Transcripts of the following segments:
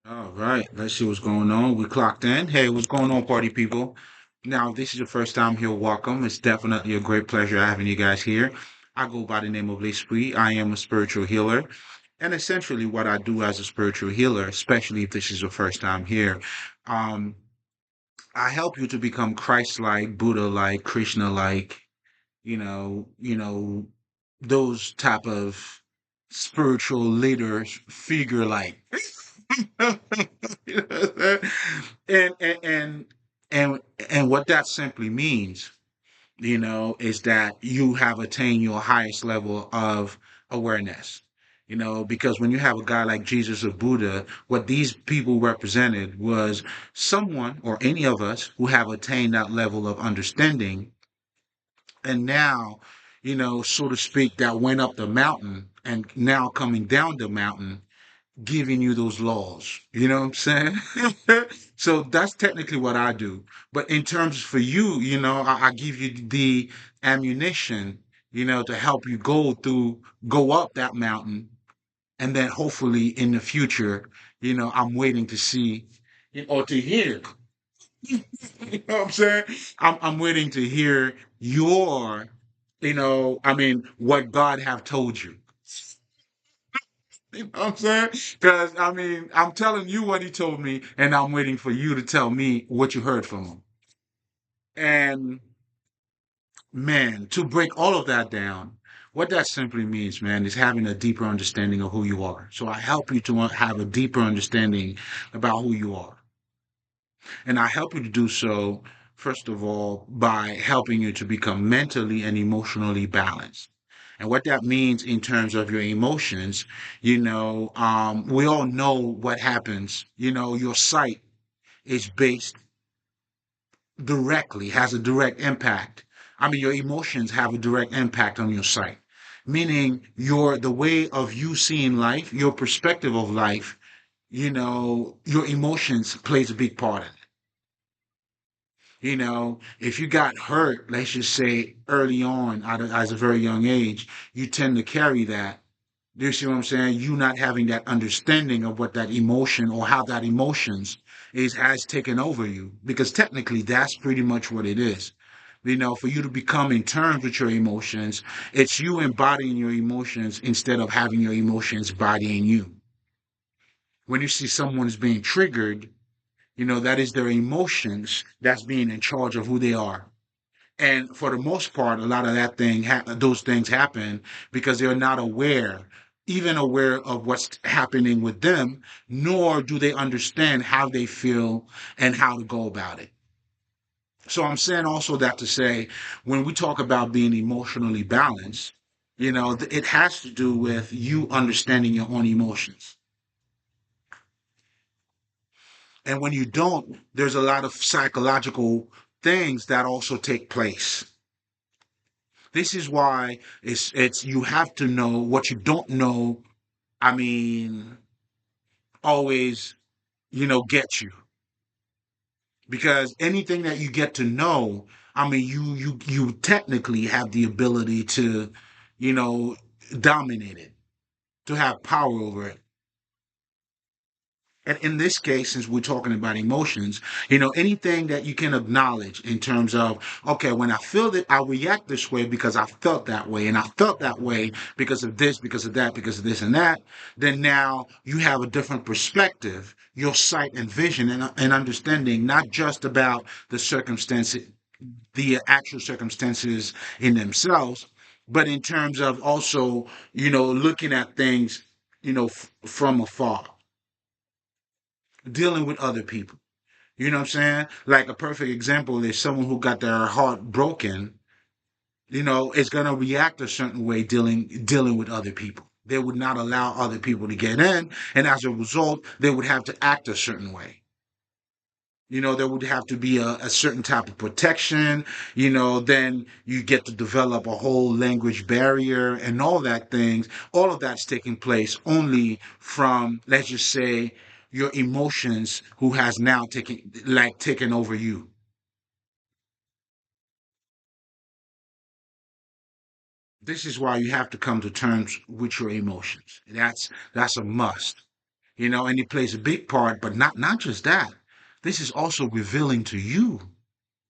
All right, let's see what's going on. We clocked in. Hey, what's going on, party people? Now, if this is your first time here, welcome. It's definitely a great pleasure having you guys here. I go by the name of Lespri. I am a spiritual healer. And essentially, what I do as a spiritual healer, especially if this is your first time here, um, I help you to become Christ-like, Buddha-like, Krishna-like, those type of spiritual leaders figure like. You know what I'm saying? And and and what that simply means, is that you have attained your highest level of awareness. Because when you have a guy like Jesus or Buddha, what these people represented was someone or any of us who have attained that level of understanding, and now, so to speak, that went up the mountain and now coming down the mountain giving you those laws. You know what I'm saying? So that's technically what I do. But in terms for you, I give you the ammunition, to help you go up that mountain. And then hopefully in the future, I'm waiting to see or to hear. You know what I'm saying? I'm waiting to hear your, what God have told you. You know what I'm saying? Because I'm telling you what he told me, and I'm waiting for you to tell me what you heard from him. And man, to break all of that down, what that simply means, man, is having a deeper understanding of who you are. So I help you to have a deeper understanding about who you are. And I help you to do so, first of all, by helping you to become mentally and emotionally balanced. And what that means in terms of your emotions, we all know what happens. Your sight is based directly, has a direct impact. Your emotions have a direct impact on your sight, meaning the way of you seeing life, your perspective of life, your emotions plays a big part in it. If you got hurt, let's just say early on, as a very young age, you tend to carry that. Do you see what I'm saying? You not having that understanding of what that emotion or how that emotions is has taken over you, because technically that's pretty much what it is. For you to become in terms with your emotions, it's you embodying your emotions instead of having your emotions bodying you. When you see someone is being triggered, that is their emotions that's being in charge of who they are. And for the most part, a lot of those things happen because they're not even aware of what's happening with them, nor do they understand how they feel and how to go about it. So I'm saying also that to say, when we talk about being emotionally balanced, it has to do with you understanding your own emotions. And when you don't, there's a lot of psychological things that also take place. This is why it's you have to know what you don't know. I mean, always, get you, because anything that you get to know, you technically have the ability to, you know, dominate it, to have power over it. And in this case, since we're talking about emotions, anything that you can acknowledge in terms of, okay, when I feel that I react this way because I felt that way, and I felt that way because of this, because of that, because of this and that, then now you have a different perspective, your sight and vision and understanding, not just about the circumstances, the actual circumstances in themselves, but in terms of also, looking at things, from afar, dealing with other people. You know what I'm saying? Like a perfect example is someone who got their heart broken, is gonna react a certain way dealing with other people. They would not allow other people to get in, and as a result, they would have to act a certain way. There would have to be a certain type of protection. Then you get to develop a whole language barrier and all that things. All of that's taking place only from, let's just say, your emotions who has now taken over you. This is why you have to come to terms with your emotions. That's a must. and it plays a big part, but not just that. This is also revealing to you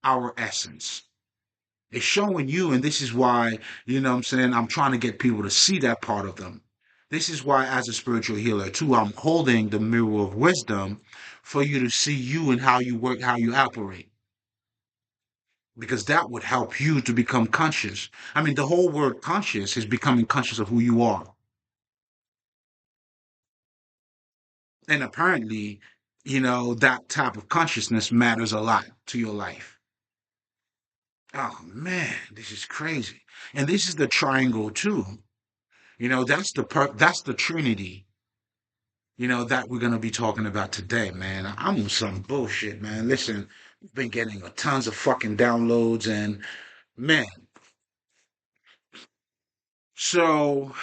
our essence. It's showing you, and this is why, what I'm saying, I'm trying to get people to see that part of them. This is why, as a spiritual healer, too, I'm holding the mirror of wisdom for you to see you and how you work, how you operate, because that would help you to become conscious. I mean, the whole word conscious is becoming conscious of who you are. And apparently, that type of consciousness matters a lot to your life. Oh man, this is crazy. And this is the triangle too. That's the Trinity, that we're gonna be talking about today, man. I'm on some bullshit, man. Listen, I've been getting tons of fucking downloads and man, so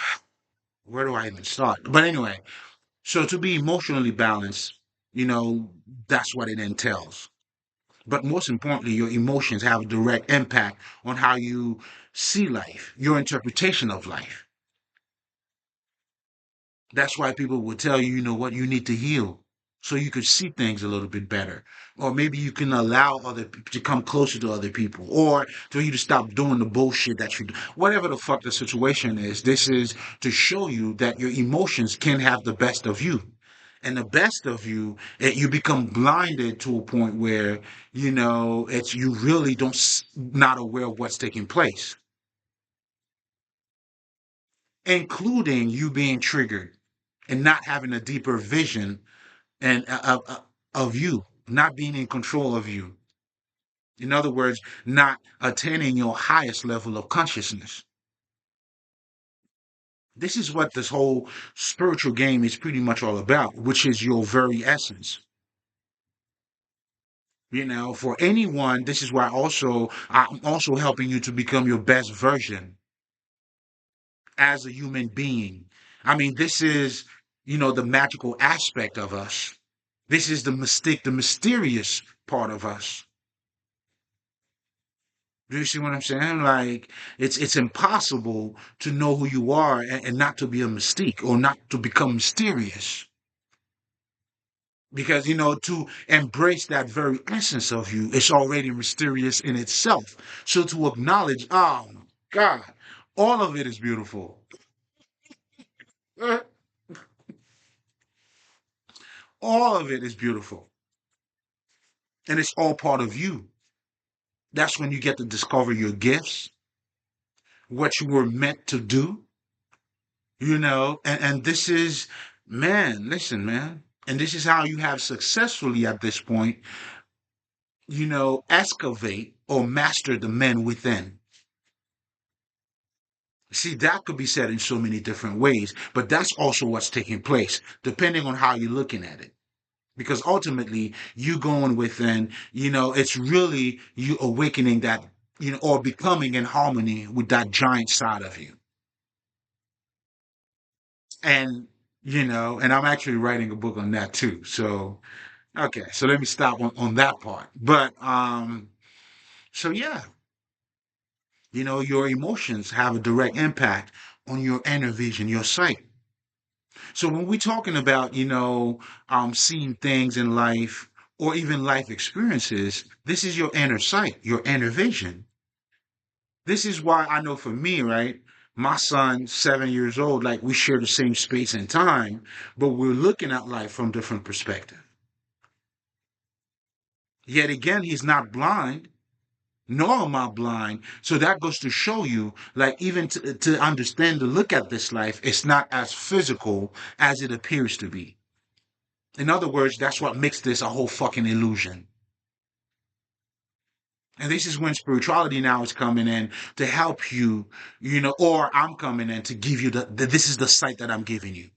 where do I even start? But anyway, so to be emotionally balanced, you know, that's what it entails. But most importantly, your emotions have a direct impact on how you see life, your interpretation of life. That's why people will tell you, you know what, you need to heal so you could see things a little bit better. Or maybe you can allow other people to come closer to other people, or for you to stop doing the bullshit that you do. Whatever the fuck the situation is, this is to show you that your emotions can have the best of you. And the best of you, you become blinded to a point where, it's you really not aware of what's taking place, including you being triggered and not having a deeper vision and of you, not being in control of you. In other words, not attaining your highest level of consciousness. This is what this whole spiritual game is pretty much all about, which is your very essence. For anyone, this is why I'm also helping you to become your best version as a human being. I mean, this is, the magical aspect of us. This is the mysterious part of us. Do you see what I'm saying? Like it's impossible to know who you are and not to be a mystique or not to become mysterious. Because to embrace that very essence of you, it's already mysterious in itself. So to acknowledge, oh God, all of it is beautiful. All of it is beautiful. And it's all part of you. That's when you get to discover your gifts, what you were meant to do, and this is, man, listen, man. And this is how you have successfully at this point, excavate or master the men within. See, that could be said in so many different ways, but that's also what's taking place, depending on how you're looking at it. Because ultimately, you going within, it's really you awakening that, or becoming in harmony with that giant side of you. And, and I'm actually writing a book on that too. So, okay, so let me stop on that part. But so yeah, your emotions have a direct impact on your inner vision, your sight. So when we're talking about, seeing things in life or even life experiences, this is your inner sight, your inner vision. This is why I know for me, right? My son, 7 years old, like we share the same space and time, but we're looking at life from different perspectives. Yet again, he's not blind, nor am I blind. So that goes to show you, like, even to understand, to look at this life, it's not as physical as it appears to be. In other words, that's what makes this a whole fucking illusion. And this is when spirituality now is coming in to help you, or I'm coming in to give you this is the sight that I'm giving you.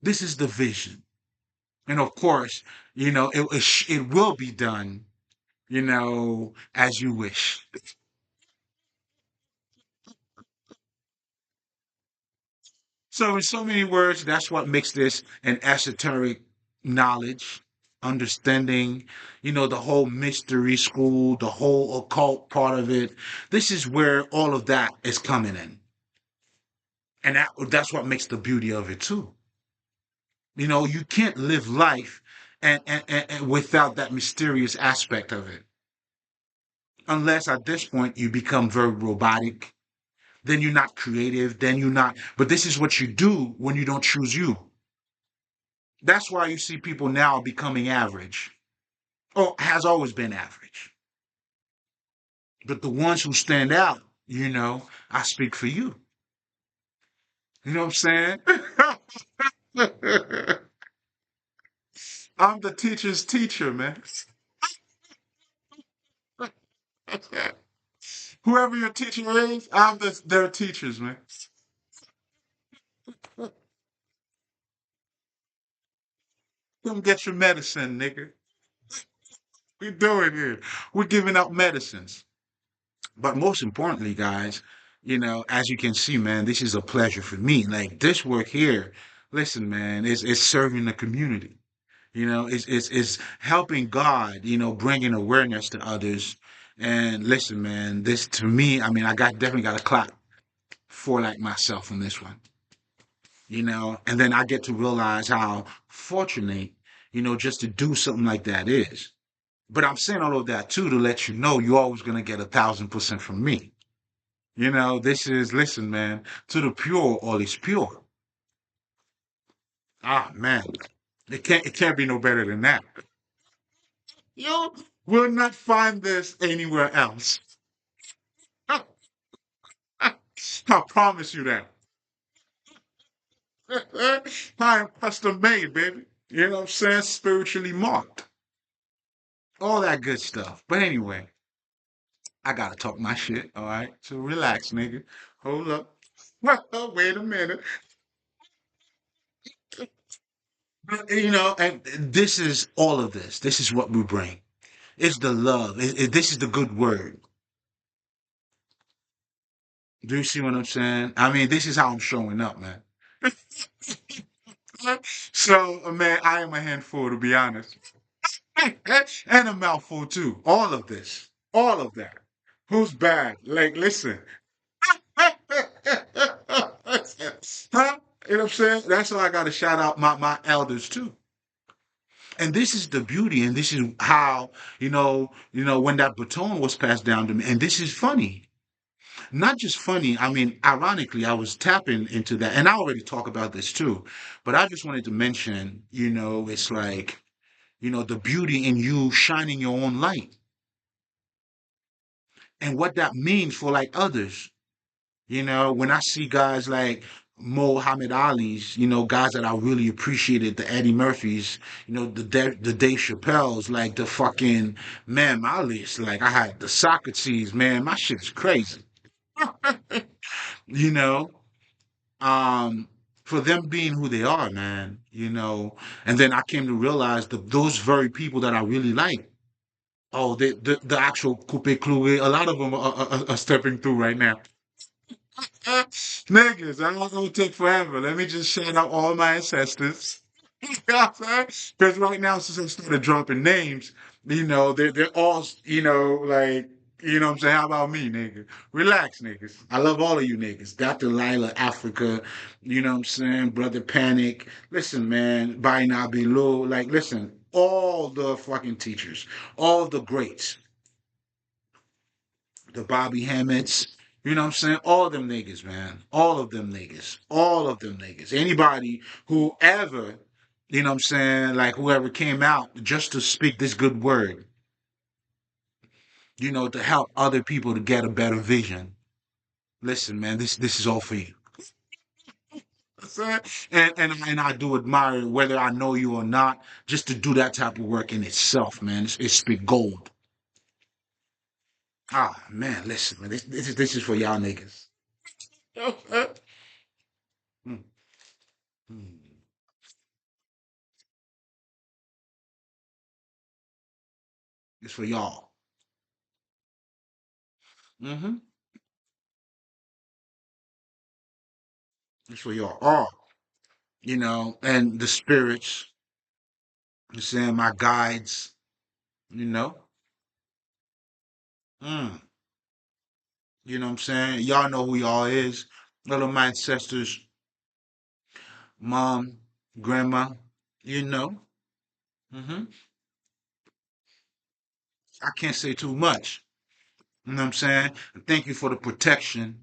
This is the vision. And of course, it will be done, as you wish. So, in so many words, that's what makes this an esoteric knowledge, understanding, the whole mystery school, the whole occult part of it. This is where all of that is coming in. And that's what makes the beauty of it, too. You can't live life and without that mysterious aspect of it. Unless at this point you become very robotic, then you're not creative, then you're not. But this is what you do when you don't choose you. That's why you see people now becoming average. Oh, has always been average. But the ones who stand out, I speak for you. You know what I'm saying? I'm the teacher's teacher, man. Whoever your teacher is, their teachers, man. Come get your medicine, nigga. We doing here. We're giving out medicines. But most importantly, guys, as you can see, man, this is a pleasure for me. Like this work here, listen, man, is serving the community. It's helping God, bringing awareness to others. And listen, man, this to me, I mean, definitely got a clap for like myself on this one. And then I get to realize how fortunate, just to do something like that is. But I'm saying all of that too to let you know you're always gonna get 1,000% from me. This is listen, man, to the pure, all is pure. Ah man. It can't be no better than that. You will not find this anywhere else. I promise you that. I am custom made, baby. You know what I'm saying? Spiritually marked. All that good stuff. But anyway, I gotta talk my shit, all right? So relax, nigga. Hold up. Wait a minute. And this is all of this. This is what we bring. It's the love. This is the good word. Do you see what I'm saying? I mean, this is how I'm showing up, man. So, man, I am a handful, to be honest. And a mouthful, too. All of this. All of that. Who's bad? Like, listen. Huh? You know what I'm saying? That's why I got to shout out my elders, too. And this is the beauty, and this is how, when that baton was passed down to me. And this is funny. Not just funny, I mean, ironically, I was tapping into that, and I already talk about this too, but I just wanted to mention, it's like, the beauty in you shining your own light and what that means for like others. When I see guys like Muhammad Ali's, guys that I really appreciated, the Eddie Murphys, the Dave Chappelle's, like the fucking, man, my list, like I had the Socrates, man, my shit's crazy. you know, for them being who they are, man, and then I came to realize that those very people that I really like, oh, the actual Coupe Kluge, a lot of them are stepping through right now. Niggas, I'm not gonna take forever. Let me just shout out all my ancestors. You know what I'm saying? Because right now, since I started dropping names, they're all, like, what I'm saying? How about me, nigga? Relax, niggas. I love all of you niggas. Dr. Lila, Africa, what I'm saying? Brother Panic. Listen, man, Baina Bilo. Like, listen, all the fucking teachers, all the greats, the Bobby Hammonds. You know what I'm saying? All of them niggas, man. All of them niggas. All of them niggas. Anybody who ever, what I'm saying, like whoever came out just to speak this good word, to help other people to get a better vision. Listen, man, this is all for you. And I do admire whether I know you or not, just to do that type of work in itself, man. It's speak gold. Ah, man, listen, man, this is for y'all niggas. Mm, mm. It's for y'all. Mm-hmm. It's for y'all all, and the spirits, saying my guides, you know. Mm, you know what I'm saying? Y'all know who y'all is. Little my ancestors, mom. grandma, you know. hmm I can't say too much. You know what I'm saying? Thank you for the protection.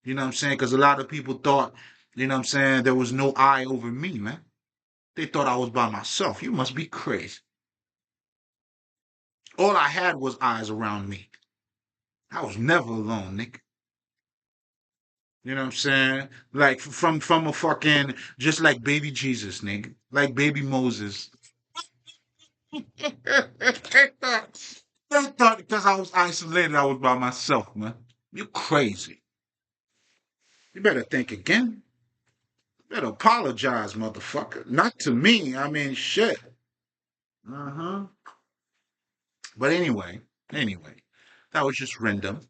You know what I'm saying? Because a lot of people thought, you know what I'm saying, there was no eye over me, man. They thought I was by myself. You must be crazy. All I had was eyes around me. I was never alone, Nick. You know what I'm saying? Like from a fucking just like baby Jesus, nigga. Like baby Moses. They thought because I was isolated, I was by myself, man. You crazy. You better think again. You better apologize, motherfucker. Not to me. I mean, shit. Uh-huh. But anyway, that was just random,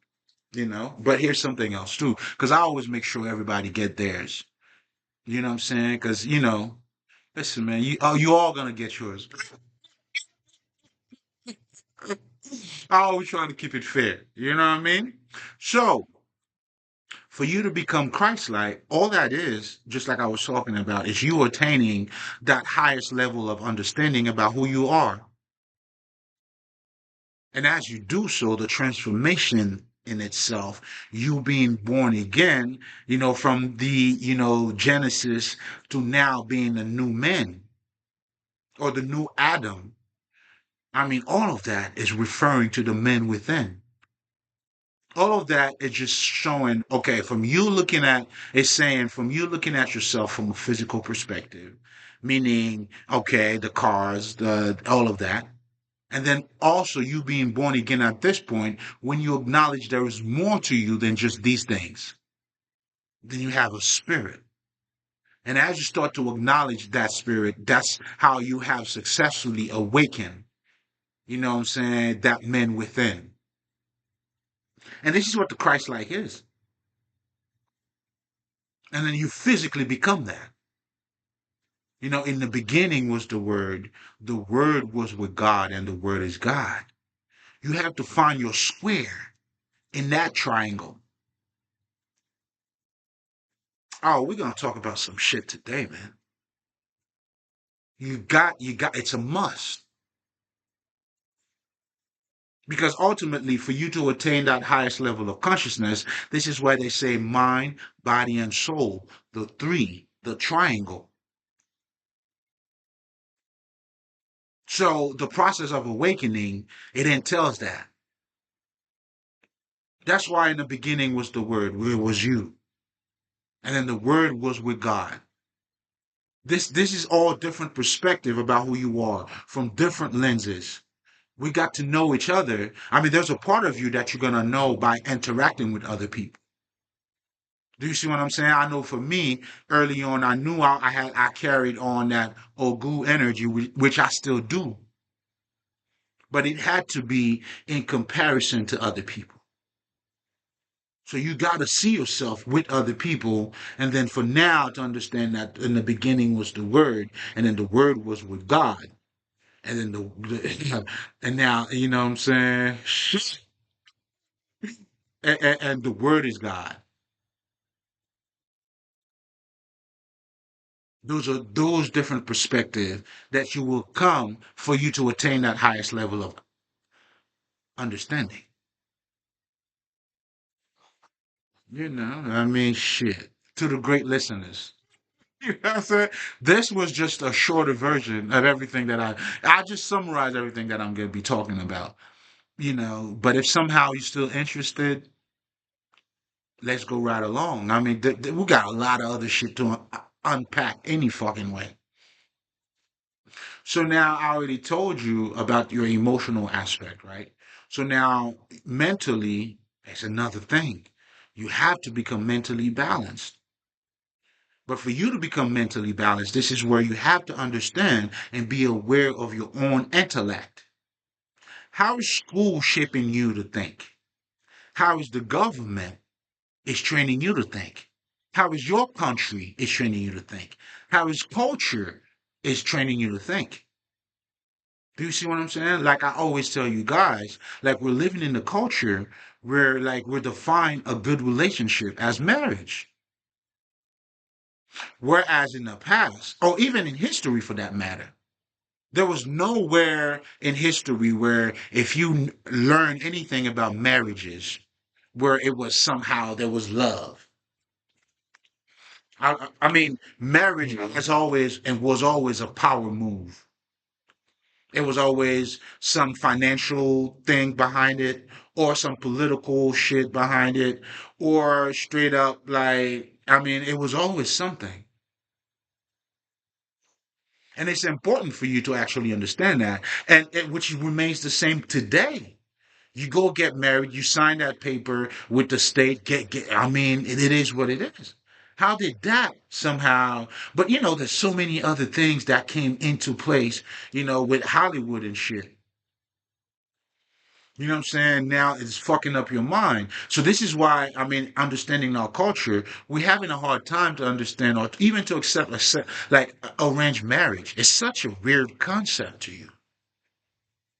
you know. But here's something else too, because I always make sure everybody get theirs. You know what I'm saying? Because listen, man, you all gonna get yours. I always try to keep it fair. You know what I mean? So for you to become Christ-like, all that is, just like I was talking about, is you attaining that highest level of understanding about who you are. And as you do so, the transformation in itself, you being born again, from the, Genesis to now being a new man or the new Adam. I mean, all of that is referring to the men within. All of that is just showing, okay, from you looking at yourself from a physical perspective, meaning, okay, the cars, all of that. And then also you being born again at this point, when you acknowledge there is more to you than just these things, then you have a spirit. And as you start to acknowledge that spirit, that's how you have successfully awakened, you know what I'm saying, that man within. And this is what the Christ like is. And then you physically become that. In the beginning was the word was with God, and the word is God. You have to find your square in that triangle. Oh, we're gonna talk about some shit today, man. You got, it's a must. Because ultimately, for you to attain that highest level of consciousness, this is why they say mind, body, and soul, the three, the triangle. So the process of awakening, it entails that. That's why in the beginning was the word, where was you. And then the word was with God. This is all different perspective about who you are from different lenses. We got to know each other. I mean, there's a part of you that you're gonna know by interacting with other people. Do you see what I'm saying? I know for me, early on, I knew I carried on that Ogu energy, which I still do, but it had to be in comparison to other people. So you got to see yourself with other people, and then for now to understand that in the beginning was the Word, and then the Word was with God, and then and now you know what I'm saying, and the Word is God. Those are those different perspectives that you will come for you to attain that highest level of understanding. I mean, shit. To the great listeners. You know what I'm saying? This was just a shorter version of everything that I just summarized everything that I'm going to be talking about, but if somehow you're still interested, let's go right along. I mean, we got a lot of other shit to unpack any fucking way. So now I already told you about your emotional aspect, right? So now mentally, it's another thing. You have to become mentally balanced. But for you to become mentally balanced, this is where you have to understand and be aware of your own intellect. How is school shaping you to think? How is the government is training you to think? How is your country is training you to think? How is culture is training you to think? Do you see what I'm saying? Like I always tell you guys, like we're living in a culture where like we're defining a good relationship as marriage. Whereas in the past, or even in history for that matter, there was nowhere in history where if you learn anything about marriages, where it was somehow there was love. I mean, marriage has always and was always a power move. It was always some financial thing behind it, or some political shit behind it, or straight up like, I mean, it was always something. And it's important for you to actually understand that, and which remains the same today. You go get married, you sign that paper with the state, I mean, it is what it is. How did that somehow, but there's so many other things that came into place, with Hollywood and shit. You know what I'm saying? Now it's fucking up your mind. So this is why, I mean, understanding our culture, we're having a hard time to understand or even to accept like arranged marriage. It's such a weird concept to you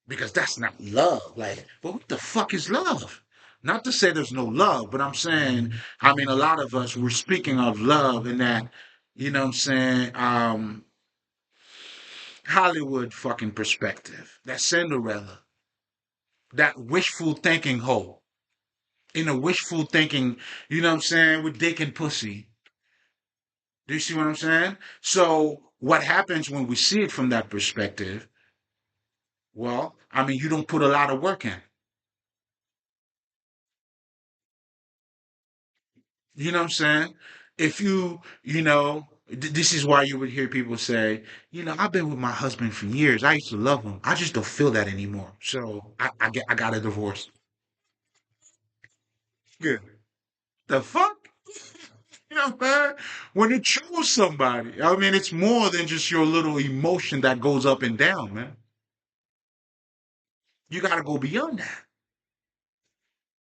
because that's not love. Like, but what the fuck is love? Not to say there's no love, but I'm saying, I mean, a lot of us, we're speaking of love in that, what I'm saying, Hollywood fucking perspective. That Cinderella, that wishful thinking hole. In a wishful thinking, what I'm saying, with dick and pussy. Do you see what I'm saying? So what happens when we see it from that perspective? Well, I mean, you don't put a lot of work in. You know what I'm saying? If this is why you would hear people say, I've been with my husband for years. I used to love him. I just don't feel that anymore. So I got a divorce. Good. The fuck? Man, when you choose somebody, I mean, it's more than just your little emotion that goes up and down, man. You got to go beyond that.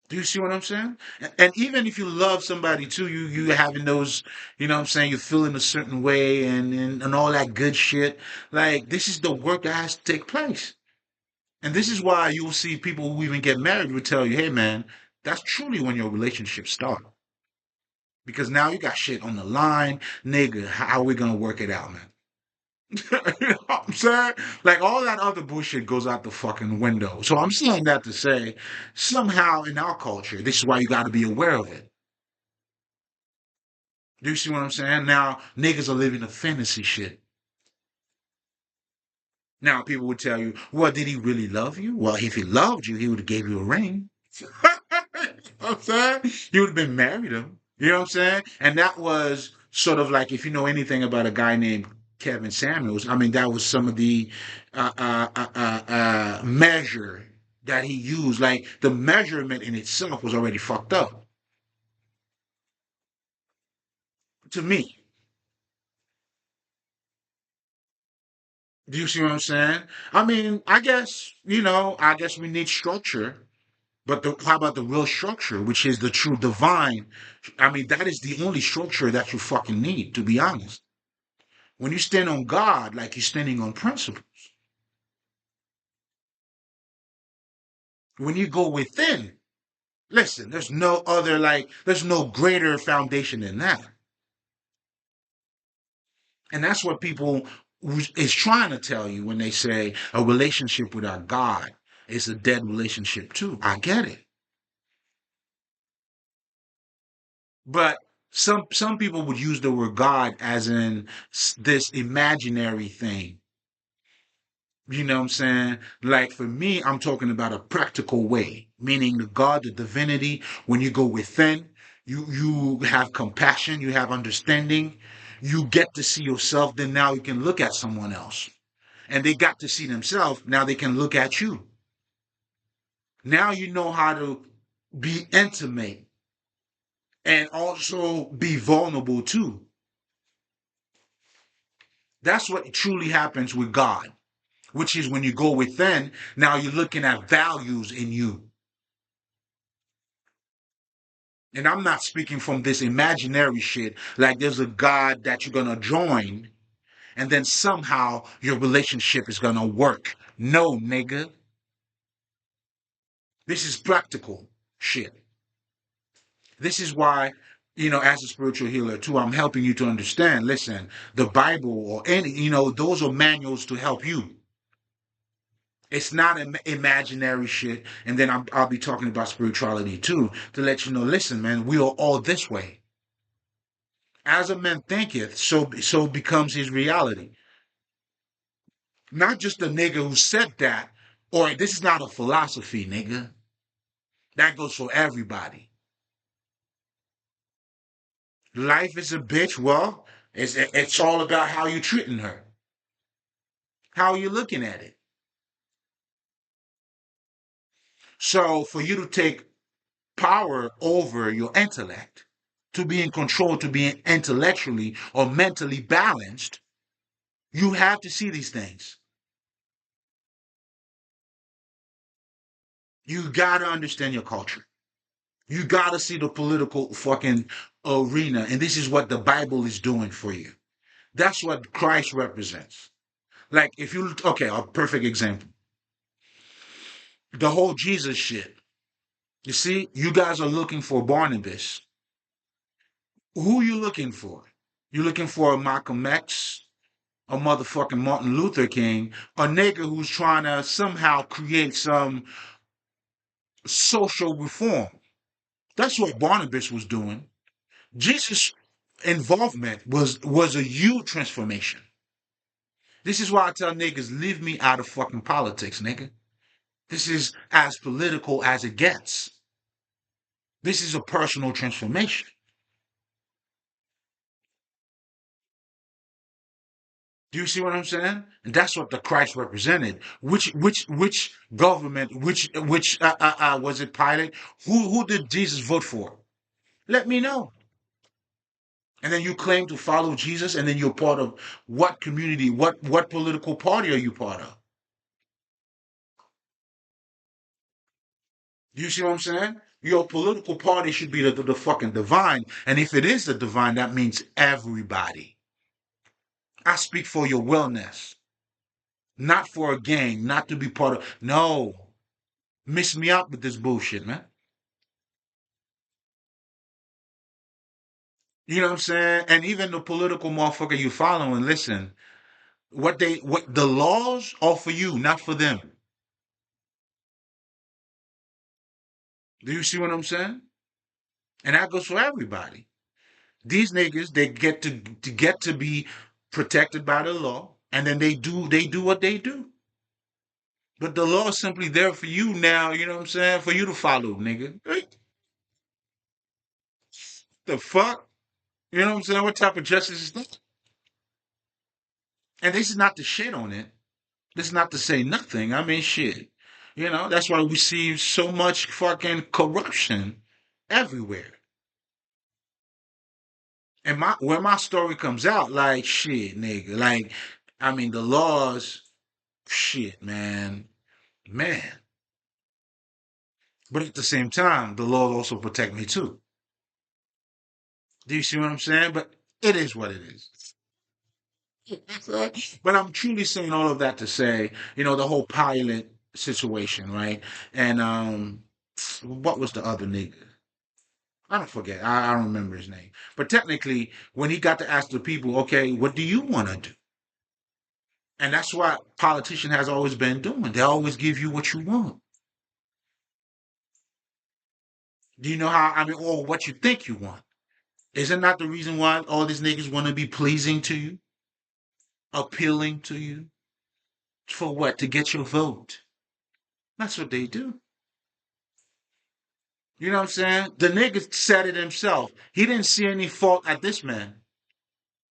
Do you see what I'm saying? And even if you love somebody too, you having those, what I'm saying, you're feeling a certain way and all that good shit. Like this is the work that has to take place. And this is why you'll see people who even get married will tell you, hey man, that's truly when your relationship starts. Because now you got shit on the line, nigga. How are we gonna work it out, man? You know what I'm saying? Like all that other bullshit goes out the fucking window. So I'm saying that to say, somehow in our culture, this is why you got to be aware of it. Do you see what I'm saying? Now niggas are living a fantasy shit. Now people would tell you, well, did he really love you? Well, if he loved you, he would have gave you a ring. You know what I'm saying? You would have been married him. You know what I'm saying? And that was sort of like if you know anything about a guy named Kevin Samuels, I mean, that was some of the measure that he used. Like the measurement in itself was already fucked up to me. Do you see what I'm saying? I mean, I guess we need structure. But how about the real structure, which is the true divine? I mean, that is the only structure that you fucking need, to be honest. When you stand on God, like you're standing on principles. When you go within, listen, there's no greater foundation than that. And that's what people is trying to tell you when they say a relationship without God is a dead relationship too. I get it. But some people would use the word God as in this imaginary thing. You know what I'm saying? Like for me, I'm talking about a practical way, meaning the God, the divinity, when you go within, you have compassion, you have understanding, you get to see yourself, then now you can look at someone else. And they got to see themselves, now they can look at you. Now you know how to be intimate and also be vulnerable too. That's what truly happens with God, which is when you go within, now you're looking at values in you. And I'm not speaking from this imaginary shit, like there's a God that you're gonna join, and then somehow your relationship is gonna work. No, nigga. This is practical shit. This is why, as a spiritual healer too, I'm helping you to understand. Listen, the Bible or any, those are manuals to help you. It's not imaginary shit. And then I'll be talking about spirituality too to let you know. Listen, man, we are all this way. As a man thinketh, so becomes his reality. Not just the nigga who said that, or this is not a philosophy, nigga. That goes for everybody. Life is a bitch. Well, it's all about how you treating her, how you looking at it. So for you to take power over your intellect, to be in control, to be intellectually or mentally balanced, you have to see these things. You gotta understand your culture. You gotta see the political fucking arena, and this is what the Bible is doing for you. That's what Christ represents. Like if you okay, a perfect example. The whole Jesus shit. You see, you guys are looking for Barnabas. Who you looking for? You looking for a Malcolm X, a motherfucking Martin Luther King, a nigga who's trying to somehow create some social reform. That's what Barnabas was doing. Jesus' involvement was a huge transformation. This is why I tell niggas, leave me out of fucking politics, nigga. This is as political as it gets. This is a personal transformation. Do you see what I'm saying? And that's what the Christ represented. Which government? Which was it Pilate? Who did Jesus vote for? Let me know. And then you claim to follow Jesus, and then you're part of what community? What political party are you part of? Do you see what I'm saying? Your political party should be the fucking divine, and if it is the divine, that means everybody. I speak for your wellness, not for a gang, not to be part of. No, miss me out with this bullshit, man. You know what I'm saying? And even the political motherfucker you following, listen, what the laws are for you, not for them. Do you see what I'm saying? And that goes for everybody. These niggas, they get to be protected by the law, and then they do what they do. But the law is simply there for you now, you know what I'm saying? For you to follow, nigga. The fuck? You know what I'm saying? What type of justice is that? And this is not to shit on it. This is not to say nothing. I mean, shit. That's why we see so much fucking corruption everywhere. And when my story comes out, like shit, nigga. Like, I mean, the laws, shit, man. But at the same time, the laws also protect me too. Do you see what I'm saying? But it is what it is. But I'm truly saying all of that to say, the whole pilot situation, right? And what was the other nigga? I don't forget. I don't remember his name. But technically, when he got to ask the people, okay, what do you want to do? And that's what politician has always been doing. They always give you what you want. Do you know how? I mean, or what you think you want? Isn't that the reason why all these niggas want to be pleasing to you, appealing to you? For what? To get your vote. That's what they do. You know what I'm saying? The nigga said it himself. He didn't see any fault at this man.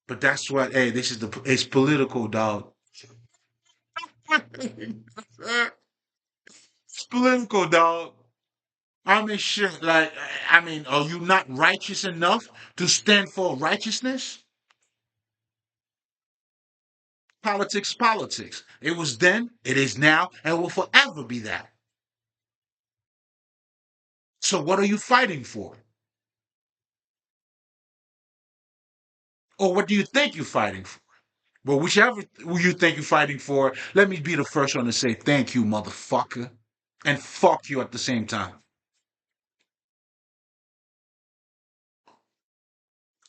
But that's what, hey, it's political, dog. It's political, dog. I mean, shit, like, I mean, are you not righteous enough to stand for righteousness? Politics, politics. It was then, it is now, and will forever be that. So what are you fighting for? Or what do you think you're fighting for? Well, whichever you think you're fighting for, let me be the first one to say thank you, motherfucker. And fuck you at the same time.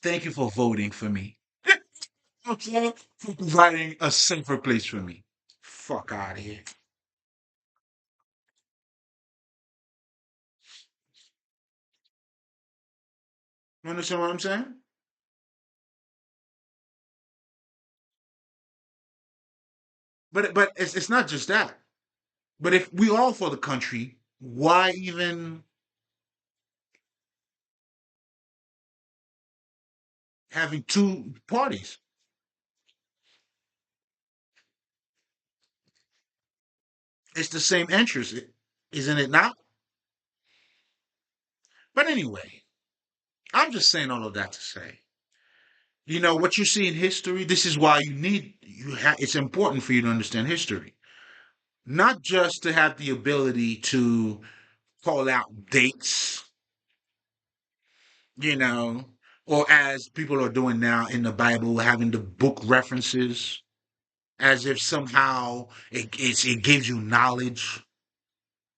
Thank you for voting for me. Okay? For providing a safer place for me. Fuck out of here. You understand what I'm saying? But it's not just that. But if we all for the country, why even having two parties? It's the same interest, isn't it not? But anyway, I'm just saying all of that to say, what you see in history, this is why it's important for you to understand history. Not just to have the ability to call out dates, you know, or as people are doing now in the Bible, having the book references as if somehow it gives you knowledge.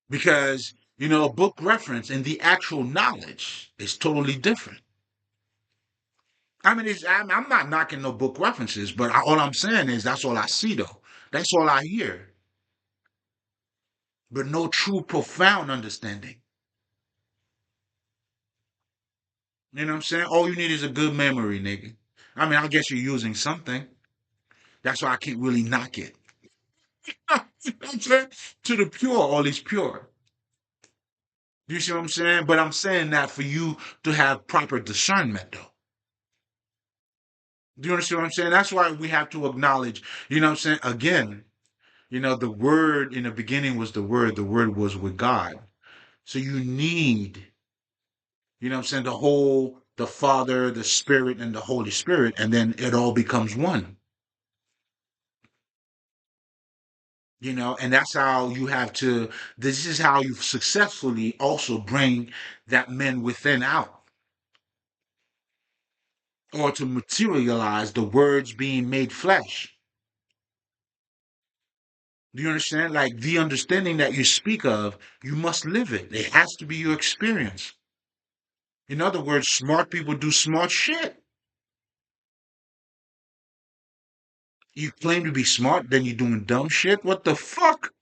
Because, a book reference and the actual knowledge is totally different. I mean, I'm not knocking no book references, but all I'm saying is that's all I see, though. That's all I hear. But no true profound understanding. You know what I'm saying? All you need is a good memory, nigga. I mean, I guess you're using something. That's why I can't really knock it. You know what I'm saying? To the pure, all is pure. You see what I'm saying? But I'm saying that for you to have proper discernment, though. Do you understand what I'm saying? That's why we have to acknowledge, you know what I'm saying? Again, the word in the beginning was the word was with God. So you need, what I'm saying, the Father, the Spirit, and the Holy Spirit, and then it all becomes one. And that's how you have to, this is how you successfully also bring that man within out, or to materialize the words being made flesh. Do you understand? Like the understanding that you speak of, you must live it. It has to be your experience. In other words, smart people do smart shit. You claim to be smart, then you're doing dumb shit? What the fuck?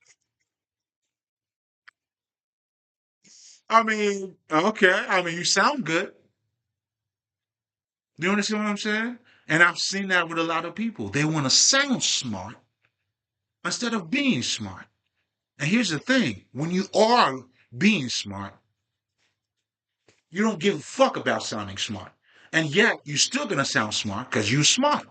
I mean, okay. I mean, you sound good. Do you understand what I'm saying? And I've seen that with a lot of people. They want to sound smart instead of being smart. And here's the thing, when you are being smart, you don't give a fuck about sounding smart. And yet, you're still going to sound smart because you're smart.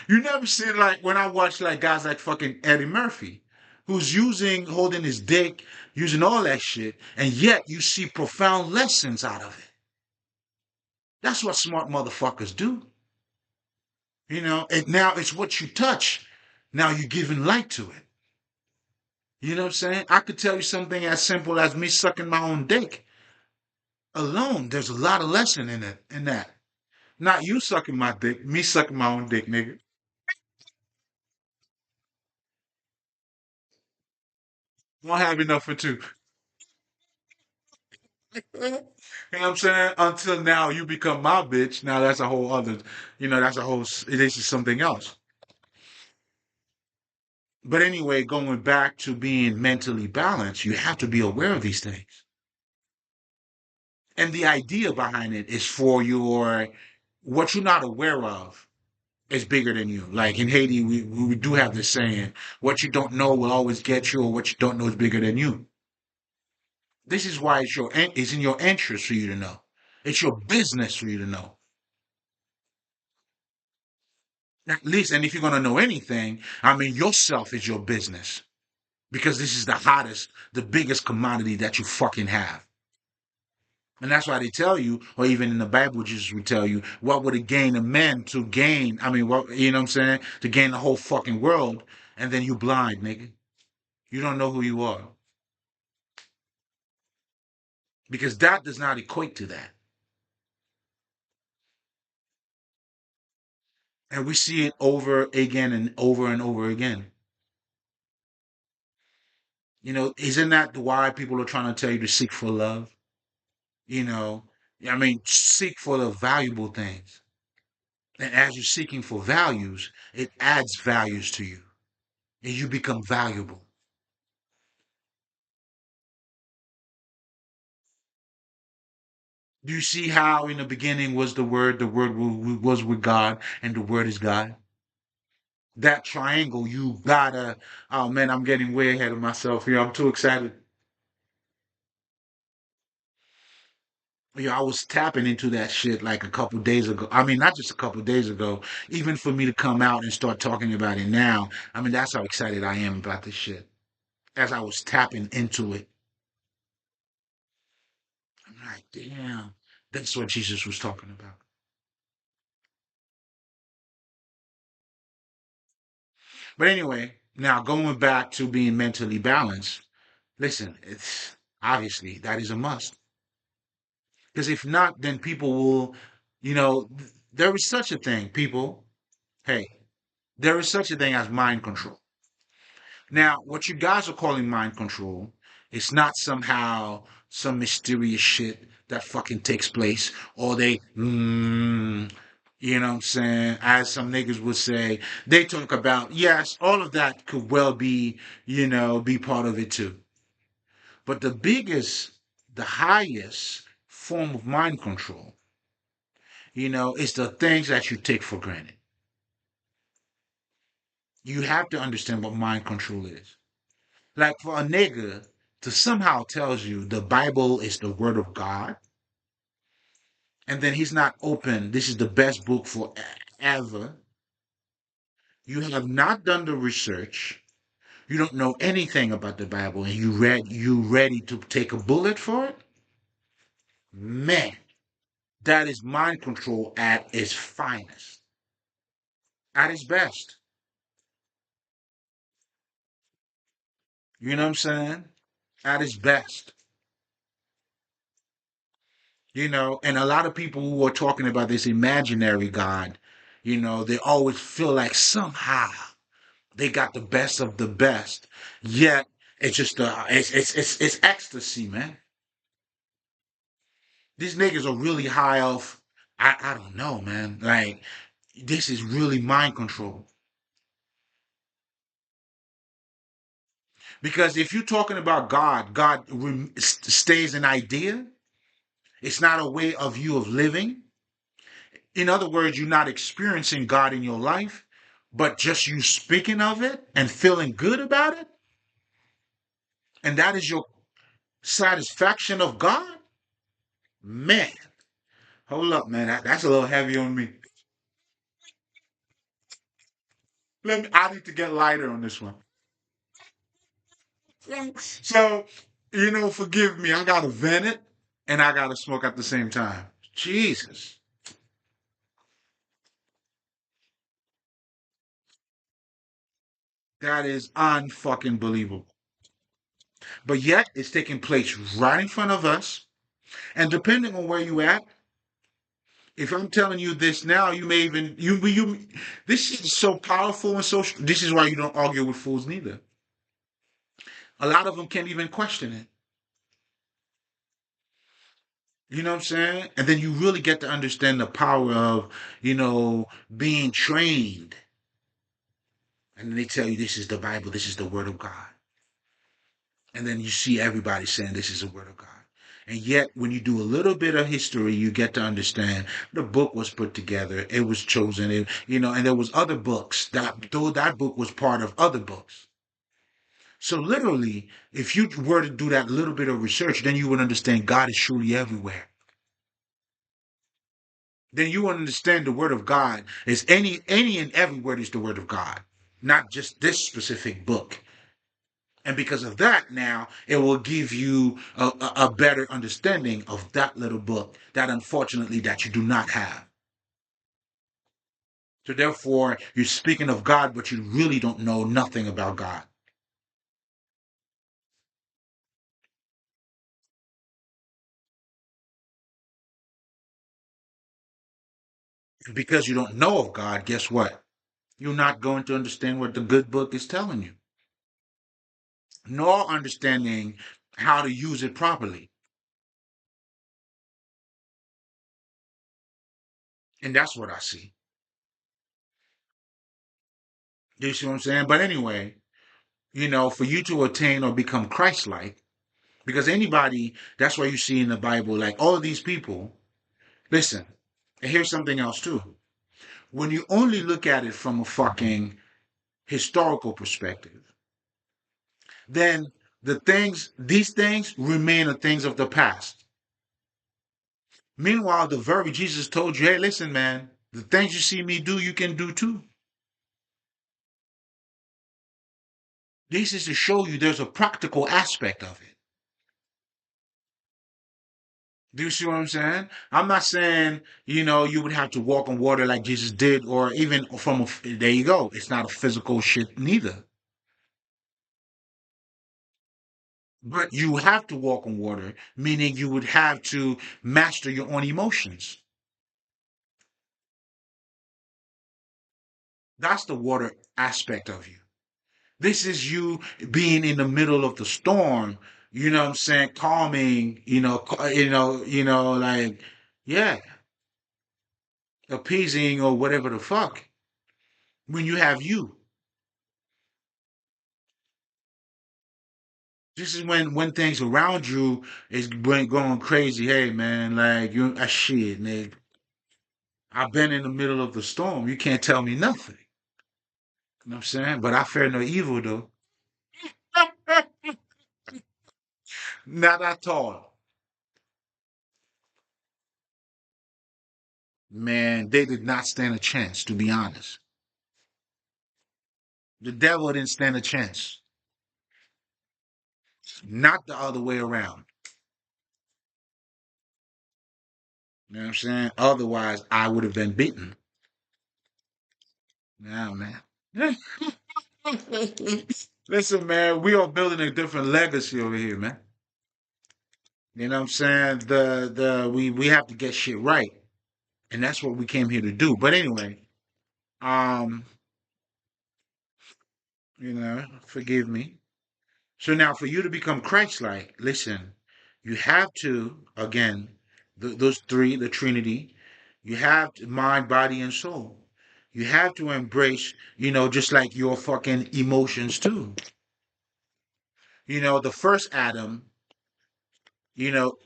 You never see, like, when I watch like guys like fucking Eddie Murphy, who's holding his dick, using all that shit, and yet you see profound lessons out of it. That's what smart motherfuckers do. And now it's what you touch. Now you're giving light to it. You know what I'm saying? I could tell you something as simple as me sucking my own dick alone. There's a lot of lesson in it, in that. Not you sucking my dick, me sucking my own dick, nigga. Won't have enough for two. You know what I'm saying? Until now, you become my bitch. Now that's a whole other, that's a whole, this is something else. But anyway, going back to being mentally balanced, you have to be aware of these things. And the idea behind it is for what you're not aware of is bigger than you. Like in Haiti, we do have this saying, what you don't know will always get you, or what you don't know is bigger than you. This is why it's in your interest for you to know. It's your business for you to know. At least, and if you're going to know anything, I mean, yourself is your business because this is the hottest, the biggest commodity that you fucking have. And that's why they tell you, or even in the Bible, Jesus would tell you, what would it gain a man to gain? I mean, what, you know what I'm saying? To gain the whole fucking world, and then you blind, nigga. You don't know who you are. Because that does not equate to that. And we see it over again and over again. Isn't that why people are trying to tell you to seek for love? You know, I mean, seek for the valuable things. And as you're seeking for values, it adds values to you and you become valuable. Do you see how in the beginning was the word was with God, and the word is God? That triangle, you gotta, oh man, I'm getting way ahead of myself here. I'm too excited. Yeah, I was tapping into that shit like a couple days ago. I mean, not just a couple days ago, even for me to come out and start talking about it now. I mean, that's how excited I am about this shit. As I was tapping into it, I'm like, damn, that's what Jesus was talking about. But anyway, now going back to being mentally balanced, listen, it's obviously that is a must. Because if not, then people will, there is such a thing, people. Hey, there is such a thing as mind control. Now, what you guys are calling mind control is not somehow some mysterious shit that fucking takes place, or you know what I'm saying? As some niggas would say, they talk about, yes, all of that could well be, be part of it too. But the highest form of mind control, is the things that you take for granted. You have to understand what mind control is. Like for a nigga to somehow tells you the Bible is the word of God, and then he's not open, this is the best book for ever. You have not done the research. You don't know anything about the Bible, and you ready to take a bullet for it? Man, that is mind control at its finest, at its best. You know what I'm saying? At its best. And a lot of people who are talking about this imaginary God, they always feel like somehow they got the best of the best. Yet it's just it's ecstasy, man. These niggas are really high off. I don't know, man. Like this is really mind control. Because if you're talking about God, stays an idea. It's not a way of you of living. In other words, you're not experiencing God in your life, but just you speaking of it and feeling good about it, and that is your satisfaction of God. Man, hold up, man. That's a little heavy on me. I need to get lighter on this one. So, forgive me. I gotta vent it and I gotta smoke at the same time. Jesus, that is unfucking believable. But yet, it's taking place right in front of us. And depending on where you at, if I'm telling you this now, you may even you. This is so powerful and so. This is why you don't argue with fools neither. A lot of them can't even question it. You know what I'm saying? And then you really get to understand the power of being trained. And then they tell you this is the Bible, this is the Word of God. And then you see everybody saying this is the Word of God. And yet, when you do a little bit of history, you get to understand the book was put together, it was chosen, and there was other books that though that book was part of other books. So literally, if you were to do that little bit of research, then you would understand God is truly everywhere. Then you would understand the Word of God is any and every word is the Word of God, not just this specific book. And because of that, now it will give you a better understanding of that little book that unfortunately that you do not have. So therefore, you're speaking of God, but you really don't know nothing about God. And because you don't know of God, guess what? You're not going to understand what the good book is telling you, nor understanding how to use it properly. And that's what I see. Do you see what I'm saying? But anyway, for you to attain or become Christ-like, because anybody, that's why you see in the Bible, like all of these people, listen, and here's something else too. When you only look at it from a fucking historical perspective, then these things remain the things of the past. Meanwhile, the very Jesus told you, hey, listen, man, the things you see me do, you can do too. This is to show you there's a practical aspect of it. Do you see what I'm saying? I'm not saying, you would have to walk on water like Jesus did, or even there you go. It's not a physical shit neither. But you have to walk on water, meaning you would have to master your own emotions. That's the water aspect of you. This is you being in the middle of the storm, you know what I'm saying, calming, like, yeah, appeasing or whatever the fuck. When you have you. This is when things around you is going crazy. Hey man, like you shit, nigga. I've been in the middle of the storm. You can't tell me nothing. You know what I'm saying? But I fear no evil though. Not at all. Man, they did not stand a chance, to be honest. The devil didn't stand a chance. Not the other way around. You know what I'm saying? Otherwise, I would have been beaten. Yeah, man. Listen, man, we are building a different legacy over here, man. You know what I'm saying? We have to get shit right. And that's what we came here to do. But anyway, um, forgive me. So now for you to become Christ-like, listen, you have to, again, those three, the Trinity, you have to, mind, body, and soul. You have to embrace, just like your fucking emotions too. The first Adam,